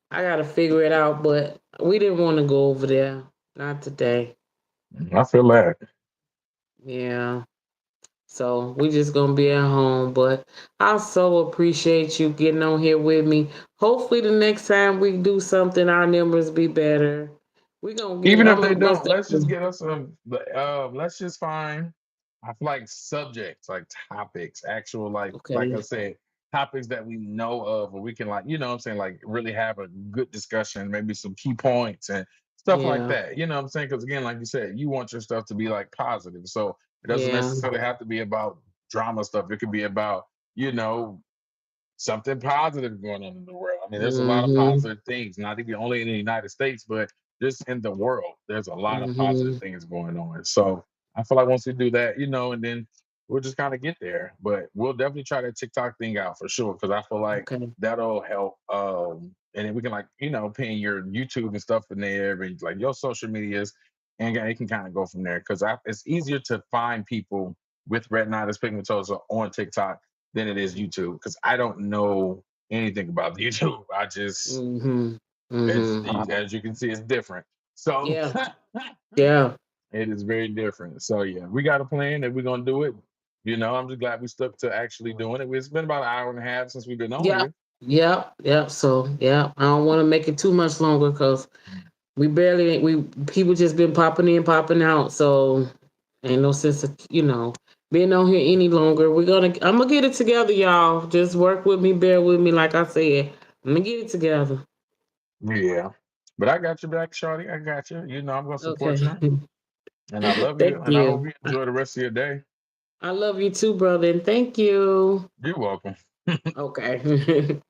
I gotta figure it out, but we didn't want to go over there. Not today. I feel that. Yeah. So we just gonna be at home. But I so appreciate you getting on here with me. Hopefully the next time we do something, our numbers be better. We gonna get it. Even if I'm they most don't, let's just definitely get us some. Let's just find. I feel like subjects, like topics, actual like I okay. said, topics that we know of, where we can like, you know, what I'm saying, like really have a good discussion, maybe some key points and stuff like Yeah. that. You know, what I'm saying, because again, like you said, you want your stuff to be like positive, so it doesn't Yeah. necessarily have to be about drama stuff. It could be about, you know, something positive going on in the world. I mean, there's a lot of Mm-hmm. positive things, not even only in the United States, but just in the world. There's a lot of positive Mm-hmm. things going on. So I feel like once we do that, you know, and then we'll just kind of get there. But we'll definitely try that TikTok thing out for sure, because I feel like Okay. that'll help. And then we can like, you know, pin your YouTube and stuff in there, and like your social medias, and it can kind of go from there. Because it's easier to find people with retinitis pigmentosa on TikTok than it is YouTube, because I don't know anything about YouTube. I just Mm-hmm. it's Mm-hmm. as you can see, it's different. So Yeah. Yeah. it is very different. So yeah, we got a plan and we're gonna do it. You know, I'm just glad we stuck to actually doing it. It's been about an hour and a half since we've been on Yeah. here. Yep. Yep. So yeah, I don't want to make it too much longer because we people just been popping in, popping out. So ain't no sense of being on here any longer. I'm gonna get it together, y'all. Just work with me, bear with me. Like I said, I'm gonna get it together. Yeah. But I got your back, Shawty. I got you. You know I'm gonna support Okay. you. And I love you. Thank And I hope you. you enjoy the rest of your day. I love you too, brother, and thank you. You're welcome. Okay.